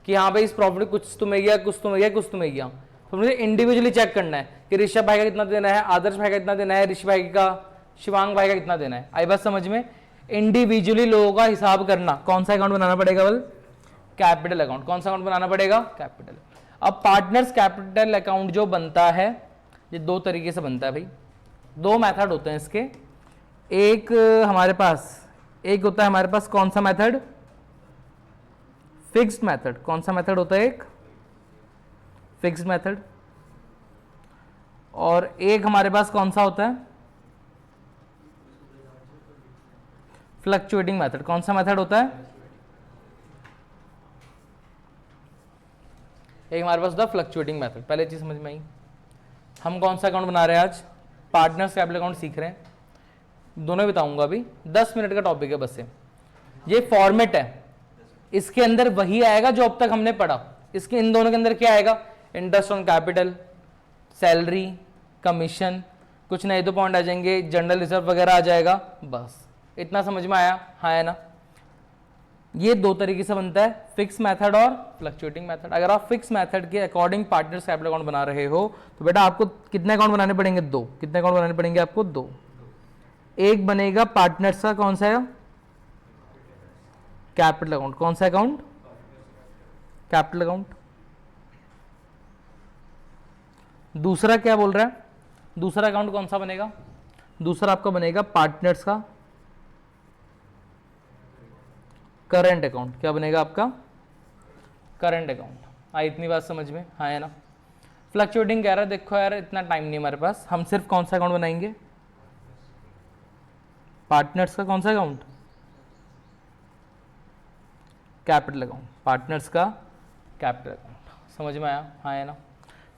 कि हाँ भाई इस प्रॉफिट कुछ तुम्हें गया, कुछ तुम्हें गया, कुछ तुम्हें गया। तो मुझे इंडिविजुअली चेक करना है कि ऋषभ भाई का कितना देना है, आदर्श भाई का कितना देना है, ऋषि भाई का, शिवांग भाई का कितना देना है। आई बात समझ में। इंडिविजुअली लोगों का हिसाब करना, कौन सा अकाउंट बनाना पड़ेगा, बल कैपिटल अकाउंट। कौन सा अकाउंट बनाना पड़ेगा, कैपिटल। अब पार्टनर्स कैपिटल अकाउंट जो बनता है, ये 2 तरीके से बनता है भाई, 2 मेथड होते हैं इसके। एक हमारे पास, एक होता है हमारे पास कौन सा मेथड, फिक्स्ड मेथड। कौन सा मेथड होता है, एक फिक्स्ड मेथड, और एक हमारे पास कौन सा होता है, फ्लक्चुएटिंग मेथड। कौन सा मेथड होता है, एक हमारे पास होता है फ्लक्चुएटिंग मेथड। पहले चीज समझ में आई। हम कौन सा अकाउंट बना रहे हैं आज, पार्टनर्स कैपिटल अकाउंट सीख रहे हैं, दोनों बताऊंगा अभी, 10 मिनट का टॉपिक है बस। ये फॉर्मेट है, इसके अंदर वही आएगा जो अब तक हमने पढ़ा। इसके इन दोनों के अंदर क्या आएगा, interest on capital, salary, commission, कुछ नहीं तो पॉइंट आ जाएंगे, जनरल रिजर्व वगैरह आ जाएगा। बस इतना समझ में आया, हाँ है ना। ये दो तरीके से बनता है, फिक्स मेथड और फ्लक्चुएटिंग मेथड। अगर आप फिक्स मेथड के अकॉर्डिंग पार्टनर्स कैपिटल अकाउंट बना रहे हो तो बेटा आपको कितने अकाउंट बनाने पड़ेंगे, दो। कितने अकाउंट बनाने पड़ेंगे आपको, दो। एक बनेगा पार्टनर्स का, कौन सा है, कैपिटल अकाउंट। कौन सा अकाउंट, कैपिटल अकाउंट। दूसरा क्या बोल रहा है, दूसरा अकाउंट कौन सा बनेगा, दूसरा आपका बनेगा पार्टनर्स का करंट अकाउंट। क्या बनेगा आपका, करंट अकाउंट। आई इतनी बात समझ में, हाँ है ना। फ्लक्चुएटिंग कह रहा है, देखो यार इतना टाइम नहीं हमारे पास, हम सिर्फ कौन सा अकाउंट बनाएंगे, पार्टनर्स का कौन सा अकाउंट, कैपिटल अकाउंट। पार्टनर्स का कैपिटल अकाउंट, समझ में आया, हाँ है ना।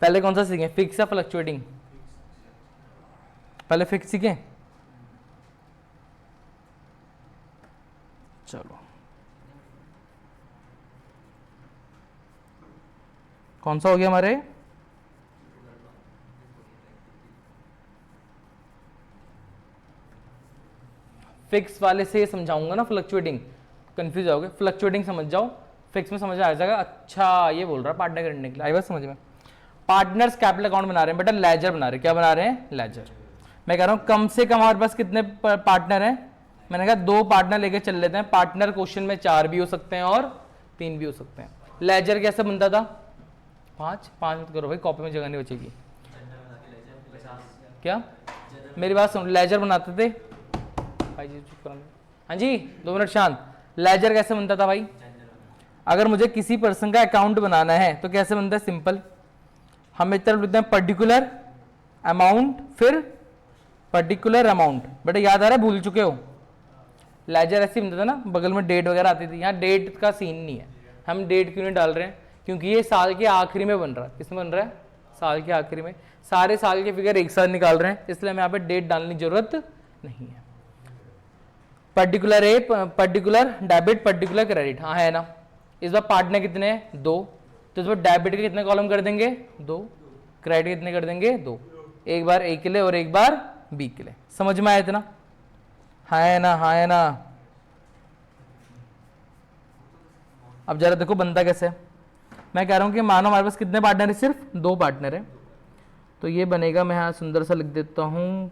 पहले कौन सा सीखें, फिक्स या फ्लक्चुएटिंग, पहले फिक्स सीखें, चलो। कौन सा हो गया हमारे, फिक्स वाले से समझाऊंगा ना, फ्लक्चुएटिंग कंफ्यूज आओगे, फ्लक्चुएटिंग समझ जाओ, फिक्स में समझ आ जाएगा। अच्छा ये बोल रहा है पार्टनर करने के लिए, आई बात समझ में। पार्टनर्स कैपिटल अकाउंट बना रहे हैं बेटा, लेजर बना रहे हैं। क्या बना रहे हैं, लेजर। मैं कह रहा हूं कम से कम हमारे पास कितने पार्टनर हैं, मैंने कहा 2 पार्टनर लेके चल लेते हैं। पार्टनर क्वेश्चन में 4 भी हो सकते हैं और 3 भी हो सकते हैं। लेजर कैसे बनता था, 5 मत करो भाई, कॉपी में जगह नहीं बचेगी। क्या, मेरी बात सुन, लेजर बनाते थे भाई जी, चुप करो। हाँ जी 2 मिनट शांत। लेजर कैसे बनता था भाई, अगर मुझे किसी पर्सन का अकाउंट बनाना है तो कैसे बनता है, सिंपल। हम एक तरफ लिखते हैं पर्टिकुलर अमाउंट, फिर पर्टिकुलर अमाउंट। बेटा याद आ रहा है, भूल चुके हो। लेजर ऐसे बनता था ना, बगल में डेट वगैरह आती थी। यहाँ डेट का सीन नहीं है, हम डेट क्यों नहीं डाल रहे हैं, क्योंकि ये साल के आखिरी में बन रहा है। किसमें बन रहा है, साल के आखिरी में। सारे साल के फिगर एक साथ निकाल रहे हैं, इसलिए हमें यहाँ पे डेट डालने की जरूरत नहीं है। पर्टिकुलर ए, पर्टिकुलर डेबिट, पर्टिकुलर क्रेडिट, हाँ है ना। इस बार पार्टनर कितने हैं, 2, तो इस बार डेबिट के कितने कॉलम कर देंगे, 2, क्रेडिट कितने कर देंगे, 2। एक बार ए के लिए और एक बार बी के लिए। समझ में आया इतना, हाँ है ना, हाँ है ना। अब जरा देखो बनता कैसे है। मैं कह रहा हूं कि मानो हमारे पास कितने पार्टनर है, सिर्फ 2 पार्टनर है। तो ये बनेगा, मैं यहां सुंदर सा लिख देता हूं,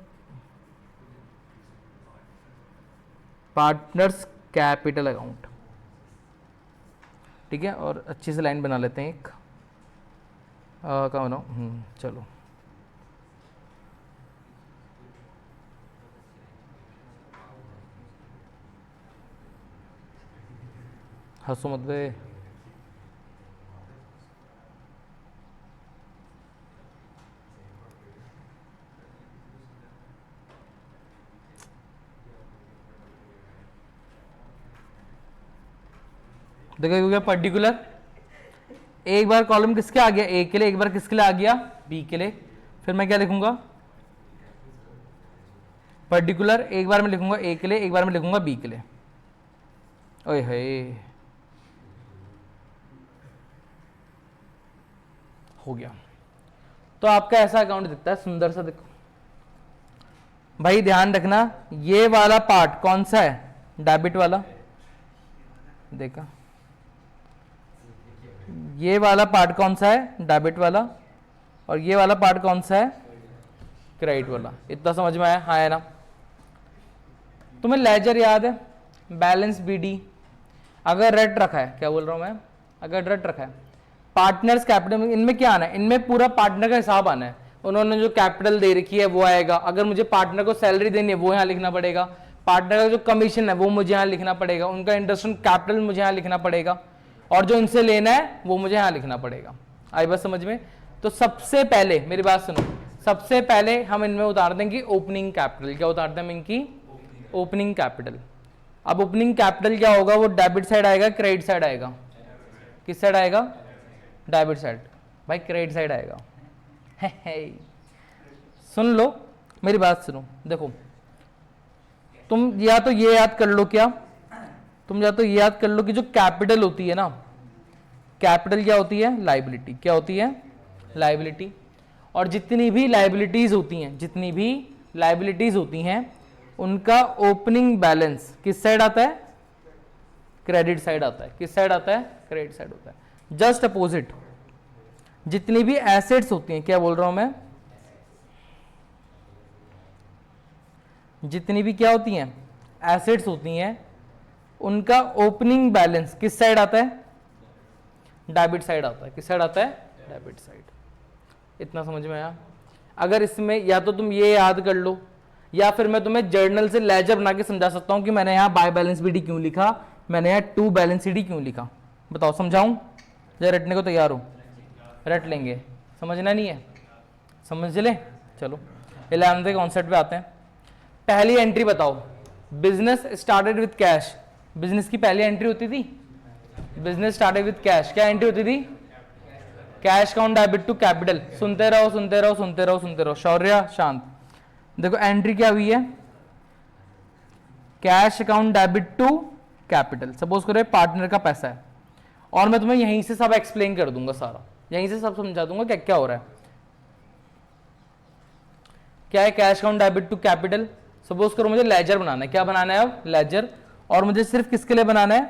पार्टनर्स कैपिटल अकाउंट। ठीक है, और अच्छी से लाइन बना लेते हैं एक, कहाँ बनाओ, चलो। हंसो मत बे। देखो क्या, पर्टिकुलर एक बार कॉलम किसके आ गया, ए के लिए, एक बार किसके लिए आ गया, बी के लिए। फिर मैं क्या लिखूंगा, पर्टिकुलर एक बार मैं लिखूंगा ए के लिए, एक बार मैं लिखूंगा बी के लिए। ओए हे, हो गया। तो आपका ऐसा अकाउंट दिखता है सुंदर सा। देखो भाई ध्यान रखना, ये वाला पार्ट कौन सा है, डेबिट वाला, देखा, ये वाला पार्ट कौन सा है, डेबिट वाला, और ये वाला पार्ट कौन सा है, क्रेडिट वाला। इतना समझ में आया, हाँ है ना। तुम्हें लेजर याद है, बैलेंस बीडी, अगर रट रखा है, क्या बोल रहा हूं मैं, अगर रट रखा है, पार्टनर्स कैपिटल, इनमें क्या आना है, इनमें पूरा पार्टनर का हिसाब आना है। उन्होंने जो कैपिटल दे रखी है वो आएगा, अगर मुझे पार्टनर को सैलरी देनी है वो यहाँ लिखना पड़ेगा, पार्टनर का जो कमीशन है वो मुझे यहाँ लिखना पड़ेगा, उनका इंटरेस्ट ऑन कैपिटल मुझे यहाँ लिखना पड़ेगा, और जो इनसे लेना है वो मुझे यहाँ लिखना पड़ेगा। आई बात समझ में। तो सबसे पहले मेरी बात सुनो, सबसे पहले हम इनमें उतार देंगे ओपनिंग कैपिटल। क्या उतारते हैं हम इनकी? Opening capital. अब ओपनिंग कैपिटल क्या होगा? वो डेबिट साइड आएगा, क्रेडिट साइड आएगा? किस साइड आएगा? Debit side. भाई क्रेडिट साइड आएगा। सुन लो मेरी बात सुनो, देखो तुम या तो ये याद कर लो, क्या तुम या तो ये याद कर लो कि जो कैपिटल होती है ना, कैपिटल क्या होती है? लाइबिलिटी। क्या होती है? लाइबिलिटी। और जितनी भी लाइबिलिटीज होती हैं, जितनी भी लाइबिलिटीज होती हैं, उनका ओपनिंग बैलेंस किस साइड आता है? क्रेडिट साइड आता है। किस साइड आता है? क्रेडिट साइड होता है। जस्ट अपोजिट, जितनी भी एसेट्स होती हैं, क्या बोल रहा हूं मैं? जितनी भी क्या होती हैं? एसेट्स होती हैं, उनका ओपनिंग बैलेंस किस साइड आता है? डेबिट साइड आता है। किस साइड आता है? Debit side. इतना समझ में आया? अगर इसमें या तो तुम ये याद कर लो, या फिर मैं तुम्हें जर्नल से लेजर बना के समझा सकता हूं कि मैंने यहां बाय बैलेंस बीडी क्यों लिखा, मैंने यहाँ टू बैलेंस सीडी क्यों लिखा। बताओ, समझाऊं? जरा रटने को तैयार हो? रट लेंगे। समझना नहीं है? समझ ले। चलो 11वें कॉन्सेप्ट पे आते हैं। पहली एंट्री बताओ। Business started with cash. Business की पहली एंट्री होती थी बिजनेस स्टार्टेड विद कैश। क्या एंट्री होती थी? Cash account debit to capital. सुनते रहो सुनते रहो सुनते रहो सुनते रहो। शौर्य शांत। देखो एंट्री क्या हुई है? Cash account debit to capital. Suppose करो पार्टनर का पैसा है, और मैं तुम्हें यहीं से सब एक्सप्लेन कर दूंगा, सारा यहीं से सब समझा दूंगा क्या क्या हो रहा है। क्या है? Cash account debit to capital. Suppose करो मुझे लेजर बनाना है। क्या बनाना है अब? लेजर। और मुझे सिर्फ किसके लिए बनाना है?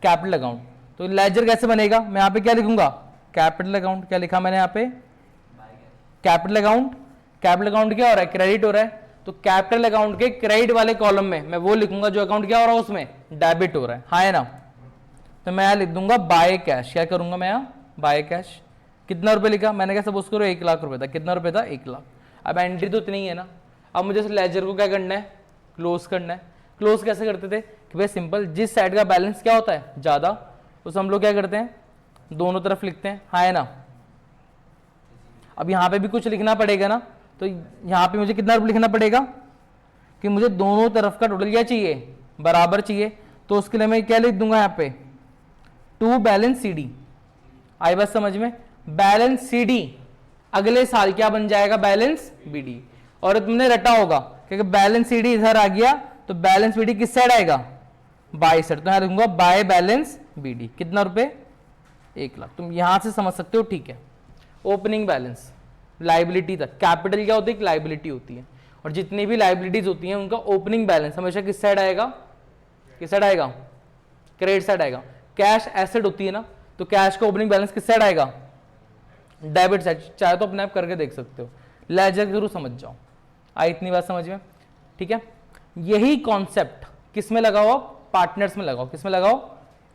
Capital account. तो लेजर कैसे बनेगा? मैं यहां पे क्या लिखूंगा? Capital account. क्या लिखा मैंने यहां पे? Capital account. कैपिटल अकाउंट क्या हो रहा है? क्रेडिट हो रहा है। तो कैपिटल अकाउंट के क्रेडिट वाले कॉलम में मैं वो लिखूंगा जो अकाउंट क्या हो रहा है, उसमें डेबिट हो रहा है। हाँ है ना? तो मैं यहां लिख दूंगा बाय कैश। क्या करूंगा मैं यहां? By cash. कितना रुपए लिखा मैंने? क्या सपोज करो 1 लाख रुपए था। कितना रुपए था? 1 लाख। अब एंट्री तो इतनी ही है ना। अब मुझे लेजर को क्या करना है? क्लोज करना है। क्लोज कैसे करते थे कि भाई सिंपल, जिस साइड का बैलेंस क्या होता है ज्यादा, उस हम लोग क्या करते हैं? दोनों तरफ लिखते हैं। हाँ है ना? अब यहां पे भी कुछ लिखना पड़ेगा ना, तो यहां पे मुझे कितना लिखना पड़ेगा कि मुझे दोनों तरफ का टोटल क्या चाहिए? बराबर चाहिए। तो उसके लिए मैं क्या लिख दूंगा यहां पे? To balance CD. आई बात समझ में? बैलेंस सीडी अगले साल क्या बन जाएगा? Balance BD. और तुमने रटा होगा क्योंकि बैलेंस सीडी इधर आ गया, तो बैलेंस बीडी किस साइड आएगा? By side. तो यहां लिखूंगा बाय बैलेंस बीडी। कितना रुपए? 1 लाख। तुम यहां से समझ सकते हो, ठीक है। ओपनिंग बैलेंस लाइबिलिटी तक। कैपिटल क्या होती है? लाइबिलिटी होती है। और जितनी भी लाइबिलिटीज होती हैं उनका ओपनिंग बैलेंस हमेशा किस साइड आएगा? किस साइड आएगा? क्रेडिट साइड आएगा। कैश एसेट होती है ना, तो कैश का ओपनिंग बैलेंस किस साइड आएगा? Debit side. चाहे तो अपने आप करके देख सकते हो, लेजर के थ्रू समझ जाओ। आई इतनी बात समझ में? ठीक है। यही कॉन्सेप्ट किस में लगाओ? पार्टनर्स में लगाओ। किस में लगाओ?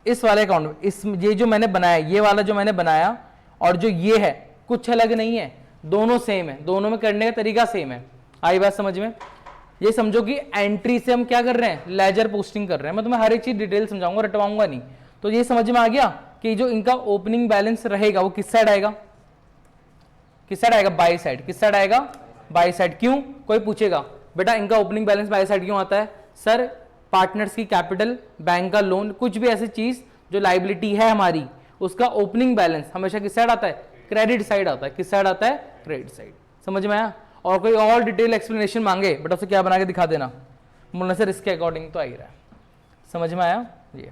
इस वाले अकाउंट में। इस ये जो मैंने बनाया, ये वाला जो मैंने बनाया और जो ये है, कुछ अलग नहीं है, दोनों सेम है। दोनों में करने का तरीका सेम है। आई बात समझ में? ये समझो कि एंट्री से हम क्या कर रहे हैं? लेजर पोस्टिंग कर रहे हैं। मैं तुम्हें हर एक चीज डिटेल समझाऊंगा, रटवाऊंगा नहीं। तो ये समझ में आ गया कि जो इनका ओपनिंग बैलेंस रहेगा वो किस साइड आएगा? किस साइड आएगा? By side. किस साइड आएगा? By side. क्यों? कोई पूछेगा बेटा इनका ओपनिंग बैलेंस बाय साइड क्यों आता है? सर पार्टनर्स की कैपिटल, बैंक का लोन, कुछ भी ऐसी चीज जो लाइबिलिटी है हमारी, उसका ओपनिंग बैलेंस हमेशा किस साइड आता है? क्रेडिट साइड आता है। किस साइड आता है? Credit side. समझ में आया? और कोई और डिटेल एक्सप्लेनेशन मांगे बेटा उसे क्या बना के दिखा देना, बोलने सर इसके अकॉर्डिंग तो आ ही रहा है। समझ में आया? ये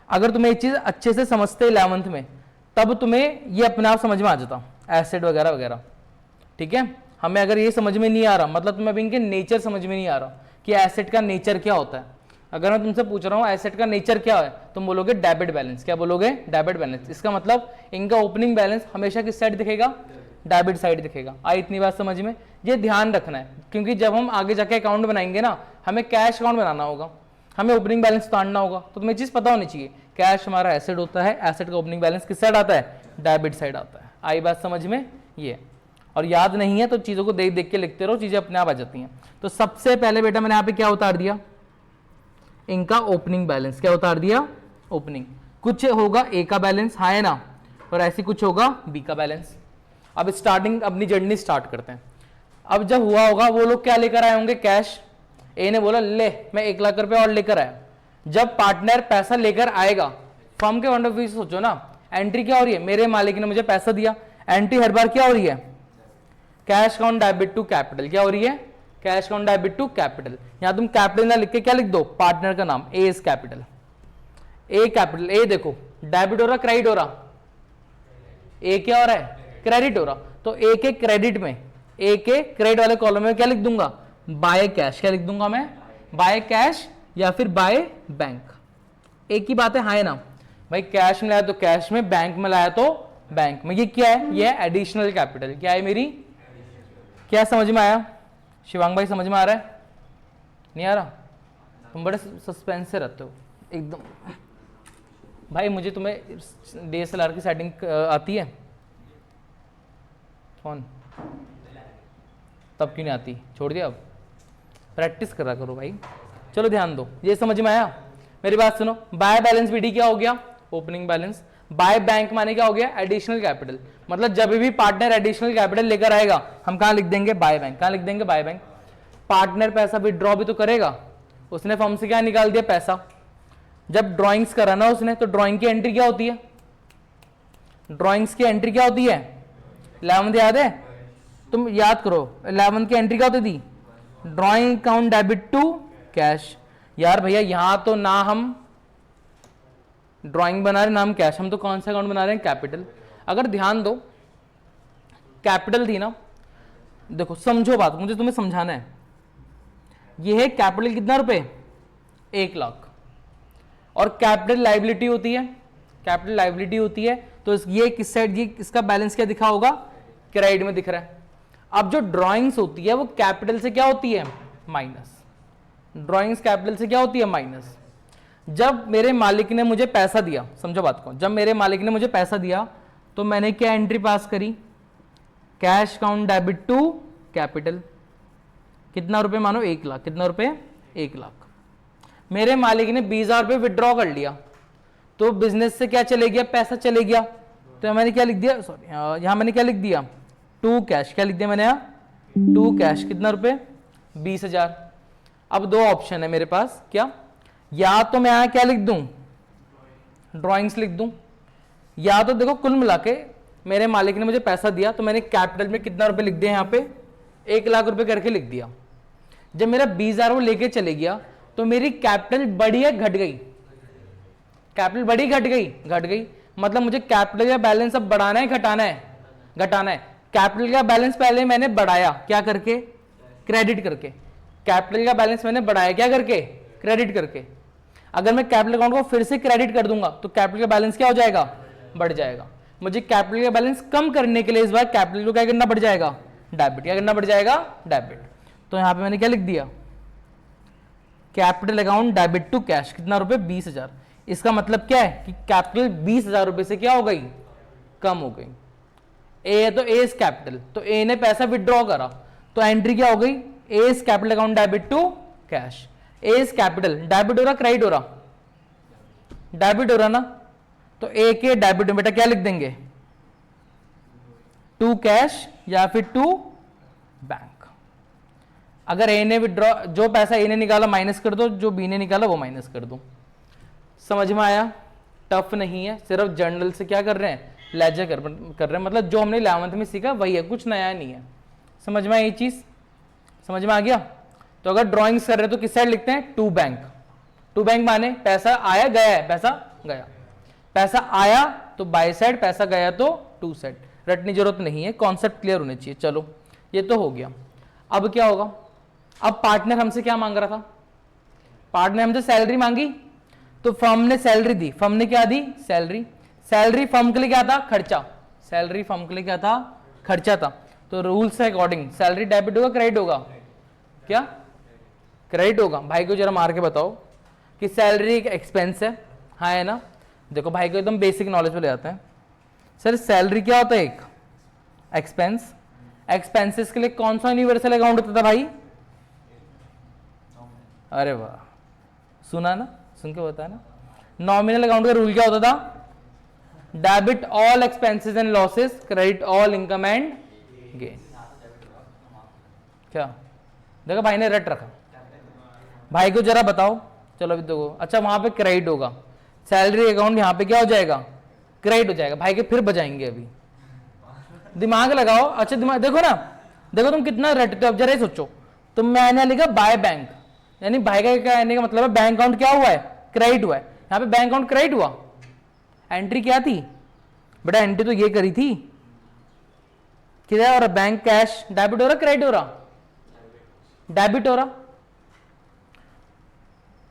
अगर तुम्हें एक चीज अच्छे से समझते 11th में, तब तुम्हें ये अपने आप समझ में आ जाता, एसिड वगैरह वगैरह। ठीक है। हमें अगर ये समझ में नहीं आ रहा, मतलब तुम्हें अभी इनके नेचर समझ में नहीं आ रहा कि एसेट का नेचर क्या होता है। अगर मैं तुमसे पूछ रहा हूँ एसेट का नेचर क्या है, तुम बोलोगे डेबिट बैलेंस। क्या बोलोगे? Debit balance. इसका मतलब इनका ओपनिंग बैलेंस हमेशा किस साइड दिखेगा? डेबिट साइड दिखेगा। आई इतनी बात समझ में? ये ध्यान रखना है, क्योंकि जब हम आगे जाके अकाउंट बनाएंगे ना, हमें कैश अकाउंट बनाना होगा, हमें ओपनिंग बैलेंस उतारना होगा, तो तुम्हें चीज पता होनी चाहिए कैश हमारा एसेट होता है, एसेट का ओपनिंग बैलेंस किस साइड आता है? डेबिट साइड आता है। आई बात समझ में? ये और याद नहीं है तो चीजों को देख देख के लिखते रहो, चीजें अपने आप आ जाती हैं। तो सबसे पहले बेटा मैंने यहाँ पे क्या उतार दिया? इनका ओपनिंग बैलेंस। क्या उतार दिया? ओपनिंग। कुछ होगा ए का बैलेंस, हाँ है ना, और ऐसी कुछ होगा बी का बैलेंस। अब स्टार्टिंग अपनी जर्नी स्टार्ट करते हैं। अब जब हुआ होगा वो लोग क्या लेकर आए होंगे, कैश। ए ने बोला ले मैं 1 लाख रुपए और लेकर आया। जब पार्टनर पैसा लेकर आएगा, फर्म के पॉइंट ऑफ व्यू से सोचो ना, एंट्री क्या हो रही है, मेरे मालिक ने मुझे पैसा दिया, एंट्री हर बार क्या हो रही है, cash account debit to capital. क्या हो रही है, cash account debit to capital. यहां तुम कैपिटल ना लिख के क्या लिख दो, पार्टनर का नाम, ए इज कैपिटल, ए कैपिटल। ए देखो डेबिट हो रहा क्रेडिट हो रहा, ए क्या हो रहा है, क्रेडिट हो रहा, तो ए के क्रेडिट में, ए के क्रेडिट वाले कॉलम में क्या लिख दूंगा, बाय कैश। क्या लिख दूंगा मैं, बाय कैश या फिर बाय बैंक। एक ही बात है, हाँ है ना भाई, कैश में लाया तो कैश में, बैंक में लाया तो बैंक में। ये क्या है, ये एडिशनल कैपिटल। क्या है मेरी, क्या समझ में आया शिवांग भाई, समझ में आ रहा है, नहीं आ रहा? तुम बड़े सस्पेंस से रहते हो एकदम भाई। मुझे तुम्हें DSLR की सेटिंग आती है, फोन तब क्यों नहीं आती, छोड़ दिया, अब प्रैक्टिस करा करो भाई। चलो ध्यान दो, ये समझ में आया? मेरी बात सुनो, बाय बैलेंस BD क्या हो गया, ओपनिंग बैलेंस। बाय बैंक माने क्या हो गया, एडिशनल कैपिटल। मतलब जब भी पार्टनर एडिशनल कैपिटल लेकर आएगा, हम कहां लिख देंगे, बाय बैंक। कहां लिख देंगे, बाय बैंक। पार्टनर पैसा विड्रॉ भी तो करेगा, उसने फर्म से क्या निकाल दिया, पैसा। जब ड्राइंग्स करा ना उसने, तो ड्राइंग की एंट्री क्या होती है, ड्राइंग्स की एंट्री क्या होती है, 11th याद है, तुम याद करो 11th की एंट्री क्या होती थी, drawing account debit to cash. यार भैया यहां तो ना हम ड्राइंग बना रहे नाम कैश, हम तो कौन सा अकाउंट बना रहे हैं, कैपिटल। अगर ध्यान दो कैपिटल थी ना, देखो समझो बात, मुझे तुम्हें समझाना है। ये है कैपिटल कितना रुपए, 1 लाख, और कैपिटल लाइबिलिटी होती है, कैपिटल लाइबिलिटी होती है, तो ये किस साइड, ये इसका बैलेंस क्या दिखा होगा, क्रेडिट में दिख रहा है। अब जो ड्राइंग्स होती है वो कैपिटल से क्या होती है, माइनस। ड्राइंग्स कैपिटल से क्या होती है, माइनस। जब मेरे मालिक ने मुझे पैसा दिया, समझो बात को, जब मेरे मालिक ने मुझे पैसा दिया तो मैंने क्या एंट्री पास करी, cash account debit to capital. कितना रुपए मानो, 1 लाख। कितना रुपए, 1 लाख। मेरे मालिक ने 20,000 रुपए विड्रॉ कर लिया, तो बिजनेस से क्या चले गया, पैसा चले गया, तो मैंने क्या लिख दिया, सॉरी यहां मैंने क्या लिख दिया, टू कैश। क्या लिख दिया मैंने यहाँ, टू कैश। कितना रुपए, 20,000। अब 2 ऑप्शन है मेरे पास, क्या, या तो मैं यहां क्या लिख दूं, ड्राइंग्स लिख दूं, या तो देखो कुल मिला के मेरे मालिक ने मुझे पैसा दिया, तो मैंने कैपिटल में कितना रुपए लिख दिया, यहाँ पे 1 लाख रुपए करके लिख दिया। जब मेरा 20,000 वो लेके चले गया, तो मेरी कैपिटल बढ़ी है घट गई, कैपिटल बढ़ी घट गई, घट गई। मतलब मुझे कैपिटल का बैलेंस अब बढ़ाना है घटाना है, घटाना है। कैपिटल का बैलेंस पहले मैंने बढ़ाया, क्या करके, क्रेडिट करके। कैपिटल का बैलेंस मैंने बढ़ाया क्या करके, क्रेडिट करके। अगर मैं कैपिटल अकाउंट को फिर से क्रेडिट कर दूंगा तो कैपिटल का बैलेंस क्या हो जाएगा, बढ़ जाएगा। मुझे कैपिटल का बैलेंस कम करने के लिए इस बार कैपिटल को क्या करना पड़ जाएगा, डेबिट। क्या करना पड़ जाएगा, डेबिट। तो यहां पे मैंने क्या लिख दिया, capital account debit to cash. कितना रुपए, 20,000। इसका मतलब क्या है कि कैपिटल 20,000 रुपए से क्या हो गई, कम हो गई। ए है तो ए इज कैपिटल, तो ए ने पैसा विड्रॉ करा, तो एंट्री क्या हो गई, A is capital account debit to cash. A is capital, debit हो रहा क्रेडिट हो रहा, डेबिट हो रहा ना, तो ए के डेबिट में बेटा क्या लिख देंगे, टू कैश या फिर टू बैंक। अगर ए ने विड्रॉ, जो पैसा ए ने निकाला माइनस कर दो, जो बी ने निकाला वो माइनस कर दो। समझ में आया? टफ नहीं है, सिर्फ जर्नल से क्या कर रहे हैं, लेजर कर रहे हैं। मतलब जो हमने 11th में सीखा वही है, कुछ नया नहीं है। समझ में आई ये चीज, समझ में आ गया? तो अगर ड्राइंग्स कर रहे हैं तो किस साइड लिखते हैं, टू बैंक। टू बैंक माने पैसा आया गया है, पैसा गया, पैसा आया तो बाय साइड, पैसा गया तो टू साइड। रटने की जरूरत नहीं है, कॉन्सेप्ट क्लियर होने चाहिए। चलो ये तो हो गया। अब क्या होगा, अब पार्टनर हमसे क्या मांग रहा था, पार्टनर हमसे सैलरी मांगी, तो फर्म ने सैलरी दी। फर्म ने क्या दी, सैलरी। सैलरी फर्म के लिए क्या था, खर्चा। सैलरी फर्म के लिए क्या था, खर्चा था। तो रूल्स के अकॉर्डिंग सैलरी डेबिट होगा क्रेडिट होगा, क्या क्रेडिट होगा। भाई को जरा मार के बताओ कि सैलरी एक एक्सपेंस है, हाँ है ना। देखो भाई को एकदम बेसिक नॉलेज पे ले जाते हैं। सर सैलरी क्या होता है, एक एक्सपेंस। एक्सपेंसेस के लिए कौन सा यूनिवर्सल अकाउंट होता था भाई, अरे वाह, सुना ना, सुन के बता ना। नॉमिनल अकाउंट का रूल क्या होता था, debit all expenses and losses, credit all income and gain. क्या देखो भाई ने रट रखा, भाई को जरा बताओ। चलो अभी देखो, अच्छा वहां पे क्रेडिट होगा, सैलरी अकाउंट यहाँ पे क्या हो जाएगा, क्रेडिट हो जाएगा। भाई के फिर बजाएंगे अभी, दिमाग लगाओ। अच्छा दिमाग देखो ना, देखो तुम कितना रटते हो। अब जरा ही सोचो, तुम मैंने लिखा बाय बैंक, यानी भाई का कहने का मतलब है बैंक अकाउंट क्या हुआ है, क्रेडिट हुआ है। यहाँ पे बैंक अकाउंट क्रेडिट हुआ, एंट्री क्या थी बेटा, एंट्री तो ये करी थी, किधर हो रहा बैंक कैश, डेबिट हो रहा क्रेडिट हो रहा, डेबिट हो रहा,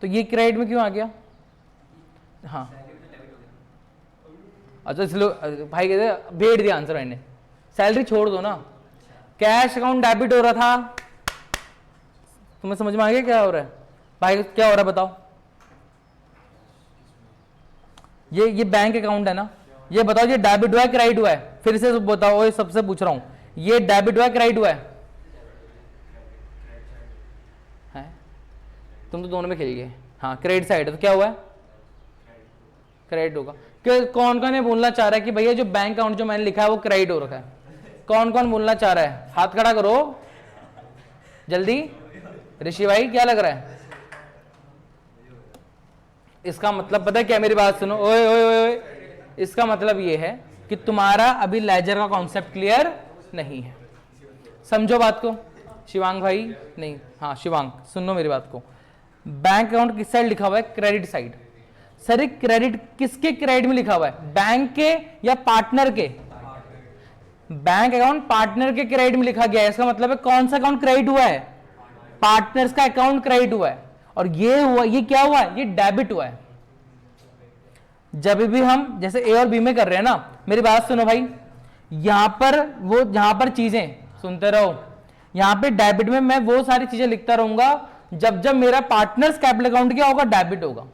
तो ये क्रेडिट में क्यों आ गया। हाँ अच्छा इसलिए भाई कहते भेज दिया आंसर मैंने, सैलरी छोड़ दो ना, कैश अकाउंट डेबिट हो रहा था। तुम्हें समझ में आ गया क्या हो रहा है भाई, क्या हो रहा है बताओ। ये बैंक अकाउंट है ना, ये बताओ ये डेबिट हुआ है क्रेडिट हुआ है, फिर से बताओ, ये सबसे पूछ रहा हूं, ये डेबिट हुआ है क्रेडिट हुआ है? तुम तो दोनों में खेल गए। हाँ क्रेडिट साइड है तो क्या हुआ है, क्रेडिट होगा। कौन कौन ये बोलना चाह रहा है कि भैया जो बैंक अकाउंट जो मैंने लिखा है वो क्रेडिट हो रखा है, कौन कौन बोलना चाह रहा है, हाथ खड़ा करो जल्दी। ऋषि भाई क्या लग रहा है, इसका मतलब पता है क्या, मेरी बात सुनो, ओए ओए ओए, इसका मतलब ये है कि तुम्हारा अभी लेजर का कॉन्सेप्ट क्लियर नहीं है, समझो बात को। शिवांग भाई नहीं, हाँ शिवांग सुनो मेरी बात को, बैंक अकाउंट किस साइड लिखा हुआ है, क्रेडिट साइड। सर क्रेडिट किसके क्रेडिट में लिखा हुआ है, बैंक के या पार्टनर के? बैंक अकाउंट पार्टनर के क्रेडिट में लिखा गया है, इसका मतलब है कौन सा अकाउंट क्रेडिट हुआ है, पार्टनर्स का अकाउंट क्रेडिट हुआ है। और ये हुआ, ये क्या हुआ है, ये डेबिट हुआ है। जब भी हम जैसे ए और बी में कर रहे हैं ना, मेरी बात सुनो भाई, यहां पर वो जहां पर चीजें सुनते रहो, यहां पे डेबिट में मैं वो सारी चीजें लिखता रहूंगा जब जब मेरा पार्टनर्स कैपिटल अकाउंट क्या होगा, डेबिट होगा।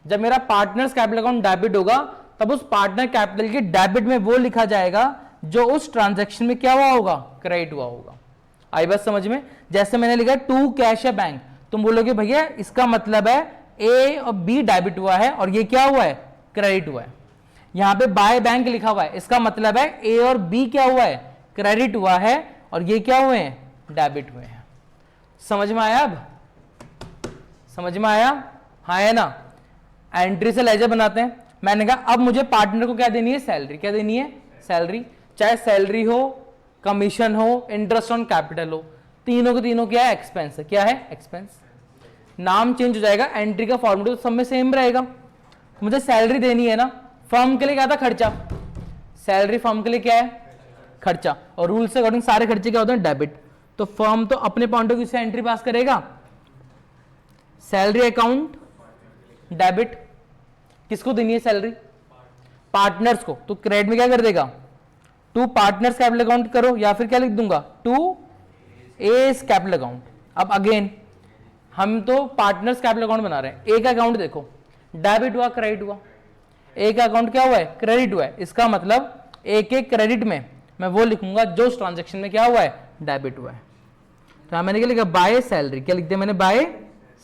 जब मेरा पार्टनर्स कैपिटल अकाउंट डेबिट होगा तब उस पार्टनर कैपिटल के डेबिट में वो लिखा जाएगा जो उस ट्रांजैक्शन में क्या हुआ होगा, क्रेडिट हुआ होगा। आई बात समझ में। जैसे मैंने लिखा टू कैश है बैंक, तुम बोलोगे भैया इसका मतलब है ए और बी डेबिट हुआ है और ये क्या हुआ है, क्रेडिट हुआ है। यहां पे बाय बैंक लिखा हुआ है, इसका मतलब है ए और बी क्या हुआ है, क्रेडिट हुआ है और ये क्या हुए हैं, डेबिट हुए हैं। समझ में आया, अब समझ में आया, हाँ है ना। एंट्री से लेजर बनाते हैं, मैंने कहा अब मुझे पार्टनर को क्या देनी है, सैलरी। क्या देनी है, सैलरी। चाहे सैलरी हो, कमीशन हो, इंटरेस्ट ऑन कैपिटल हो, तीनों के तीनों क्या है, एक्सपेंस है। क्या है, एक्सपेंस। नाम चेंज हो जाएगा, एंट्री का फॉर्मूला तो सब में सेम रहेगा। मुझे सैलरी देनी है ना, फर्म के लिए क्या था, खर्चा। सैलरी फर्म के लिए क्या है, खर्चा। और रूल से अकॉर्डिंग सारे खर्चे क्या होते हैं, डेबिट। तो फर्म तो अपने पॉइंट ऑफ व्यू से एंट्री पास करेगा, सैलरी अकाउंट डेबिट। किसको देनी है सैलरी, पार्टनर्स को। तो क्रेडिट में क्या कर देगा, टू पार्टनर्स कैपिटल अकाउंट करो, या फिर क्या लिख दूंगा, टू एस कैपिटल अकाउंट। अब अगेन हम तो पार्टनर्स कैपिटल अकाउंट बना रहे हैं, एक अकाउंट देखो डेबिट हुआ क्रेडिट हुआ, एक अकाउंट क्या हुआ है, क्रेडिट हुआ है। इसका मतलब एक एक क्रेडिट में मैं वो लिखूंगा जो उस ट्रांजेक्शन में क्या हुआ है, डेबिट हुआ है। तो मैंने क्या लिखा, बाय सैलरी। क्या लिख दिया मैंने, बाय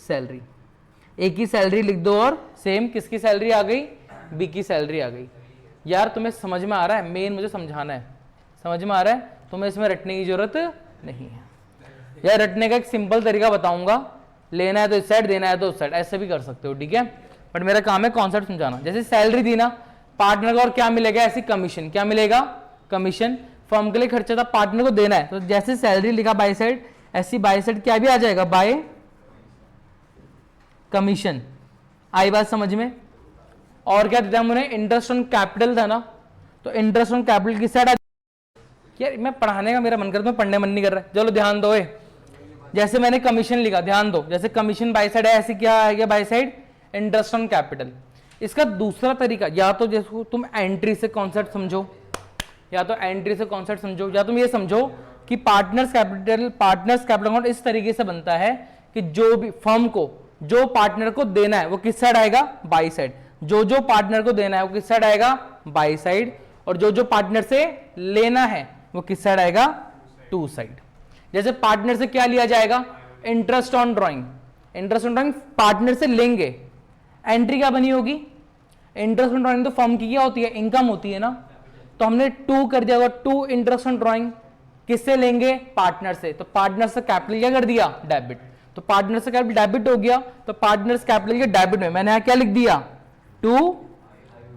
सैलरी। एक ही सैलरी लिख दो और सेम किसकी सैलरी आ गई, बी की सैलरी आ गई। यार तुम्हें समझ में आ रहा है, मेन मुझे समझाना है, समझ में आ रहा है, तुम्हें इसमें रटने की जरूरत नहीं है। यार रटने का एक सिंपल तरीका बताऊंगा, लेना है तो इस साइड, देना है तो उस साइड, ऐसे भी कर सकते हो, ठीक है। बट मेरा काम है कॉन्सेप्ट समझाना। जैसे सैलरी दी ना, पार्टनर को और क्या मिलेगा, ऐसी कमीशन। क्या मिलेगा, कमीशन। फर्म के लिए खर्चा था, पार्टनर को देना है, तो जैसे सैलरी लिखा बाय साइड, ऐसी बाय साइड क्या भी आ जाएगा, बाय कमीशन। आई बात समझ में। और क्या देता हमने, इंटरेस्ट ऑन कैपिटल था ना, तो इंटरेस्ट ऑन कैपिटल किस साइड। यार मैं पढ़ाने का मेरा मन करता है, पढ़ने मन नहीं कर रहा है, चलो ध्यान दो। जैसे मैंने कमीशन लिखा, ध्यान दो, जैसे कमीशन बाय साइड है, ऐसे क्या आएगा by side, interest on capital. इसका दूसरा तरीका, या तो जैसे तुम एंट्री से कॉन्सेप्ट समझो, या तो एंट्री से कॉन्सेप्ट समझो, या तुम ये समझो कि पार्टनर्स कैपिटल अकाउंट इस तरीके से बनता है कि जो भी फर्म को, जो पार्टनर को देना है वो किस साइड आएगा, बाई साइड। जो पार्टनर को देना है वो किस साइड आएगा, बाई साइड। और जो पार्टनर से लेना है वो किस साइड आएगा, टू साइड। जैसे पार्टनर से क्या लिया जाएगा, interest on drawing. Interest on drawing partner से लेंगे, एंट्री क्या बनी होगी, इंटरेस्ट ऑन ड्रॉइंग तो फर्म की क्या होती है, इनकम होती है ना, तो हमने टू कर दिया होगा, टू इंटरेस्ट ऑन ड्रॉइंग। किससे लेंगे? पार्टनर से। तो पार्टनर से कैपिटल क्या कर दिया? डेबिट। तो पार्टनर से कैपिटल डेबिट हो गया, तो पार्टनर से कैपिटल के डेबिट में मैंने यहां क्या लिख दिया? To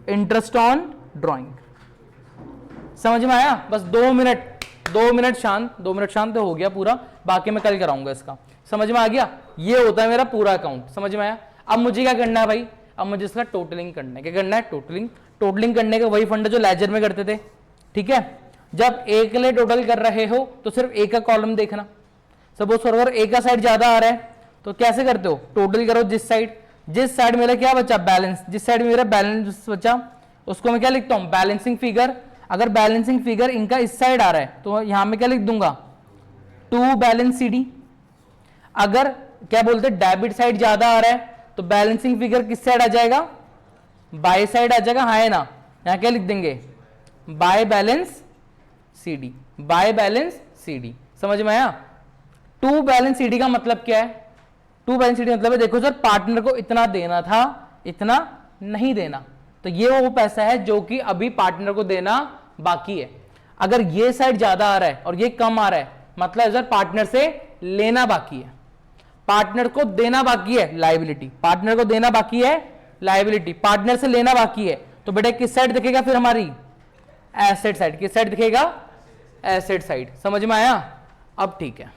interest on drawing. समझ में आया? बस 2 मिनट शांत, 2 मिनट शांत तो हो गया पूरा, बाकी मैं कल कराऊंगा इसका। समझ में आ गया? ये होता है मेरा पूरा अकाउंट। समझ में आया? अब मुझे क्या करना है भाई? अब मुझे इसका टोटलिंग करना है। क्या करना है? टोटलिंग। टोटलिंग करने का वही फंड जो लेजर में करते थे, ठीक है। जब ए के लिए टोटल कर रहे हो तो सिर्फ ए का कॉलम देखना। सपोज अगर ए का साइड ज्यादा आ रहा है तो कैसे करते हो? टोटल करो जिस साइड मेरा क्या बचा? बैलेंस। जिस साइड मेरा बैलेंस बचा उसको मैं क्या लिखता हूं? Balancing figure. अगर बैलेंसिंग फिगर इनका इस साइड आ रहा है तो यहां में क्या लिख दूंगा? To balance CD. अगर क्या बोलते हैं डेबिट साइड ज्यादा आ रहा है तो बैलेंसिंग फिगर किस साइड आ जाएगा? बाय साइड आ जाएगा, हाँ है ना। यहां क्या लिख देंगे? By balance CD. By balance CD. समझ में आया? टू बैलेंस सीडी का मतलब क्या है? टू बैलेंस सीडी मतलब है, देखो सर पार्टनर को इतना देना था, इतना नहीं देना, तो ये वो पैसा है जो कि अभी पार्टनर को देना बाकी है। अगर ये साइड ज्यादा आ रहा है और ये कम आ रहा है, मतलब सर पार्टनर से लेना बाकी है, पार्टनर को देना बाकी है लायबिलिटी, पार्टनर को देना बाकी है लायबिलिटी, पार्टनर से लेना बाकी है। तो बेटा किस साइड दिखेगा फिर? हमारी एसेट साइड। किस साइड दिखेगा? Asset side. समझ में आया? अब ठीक है।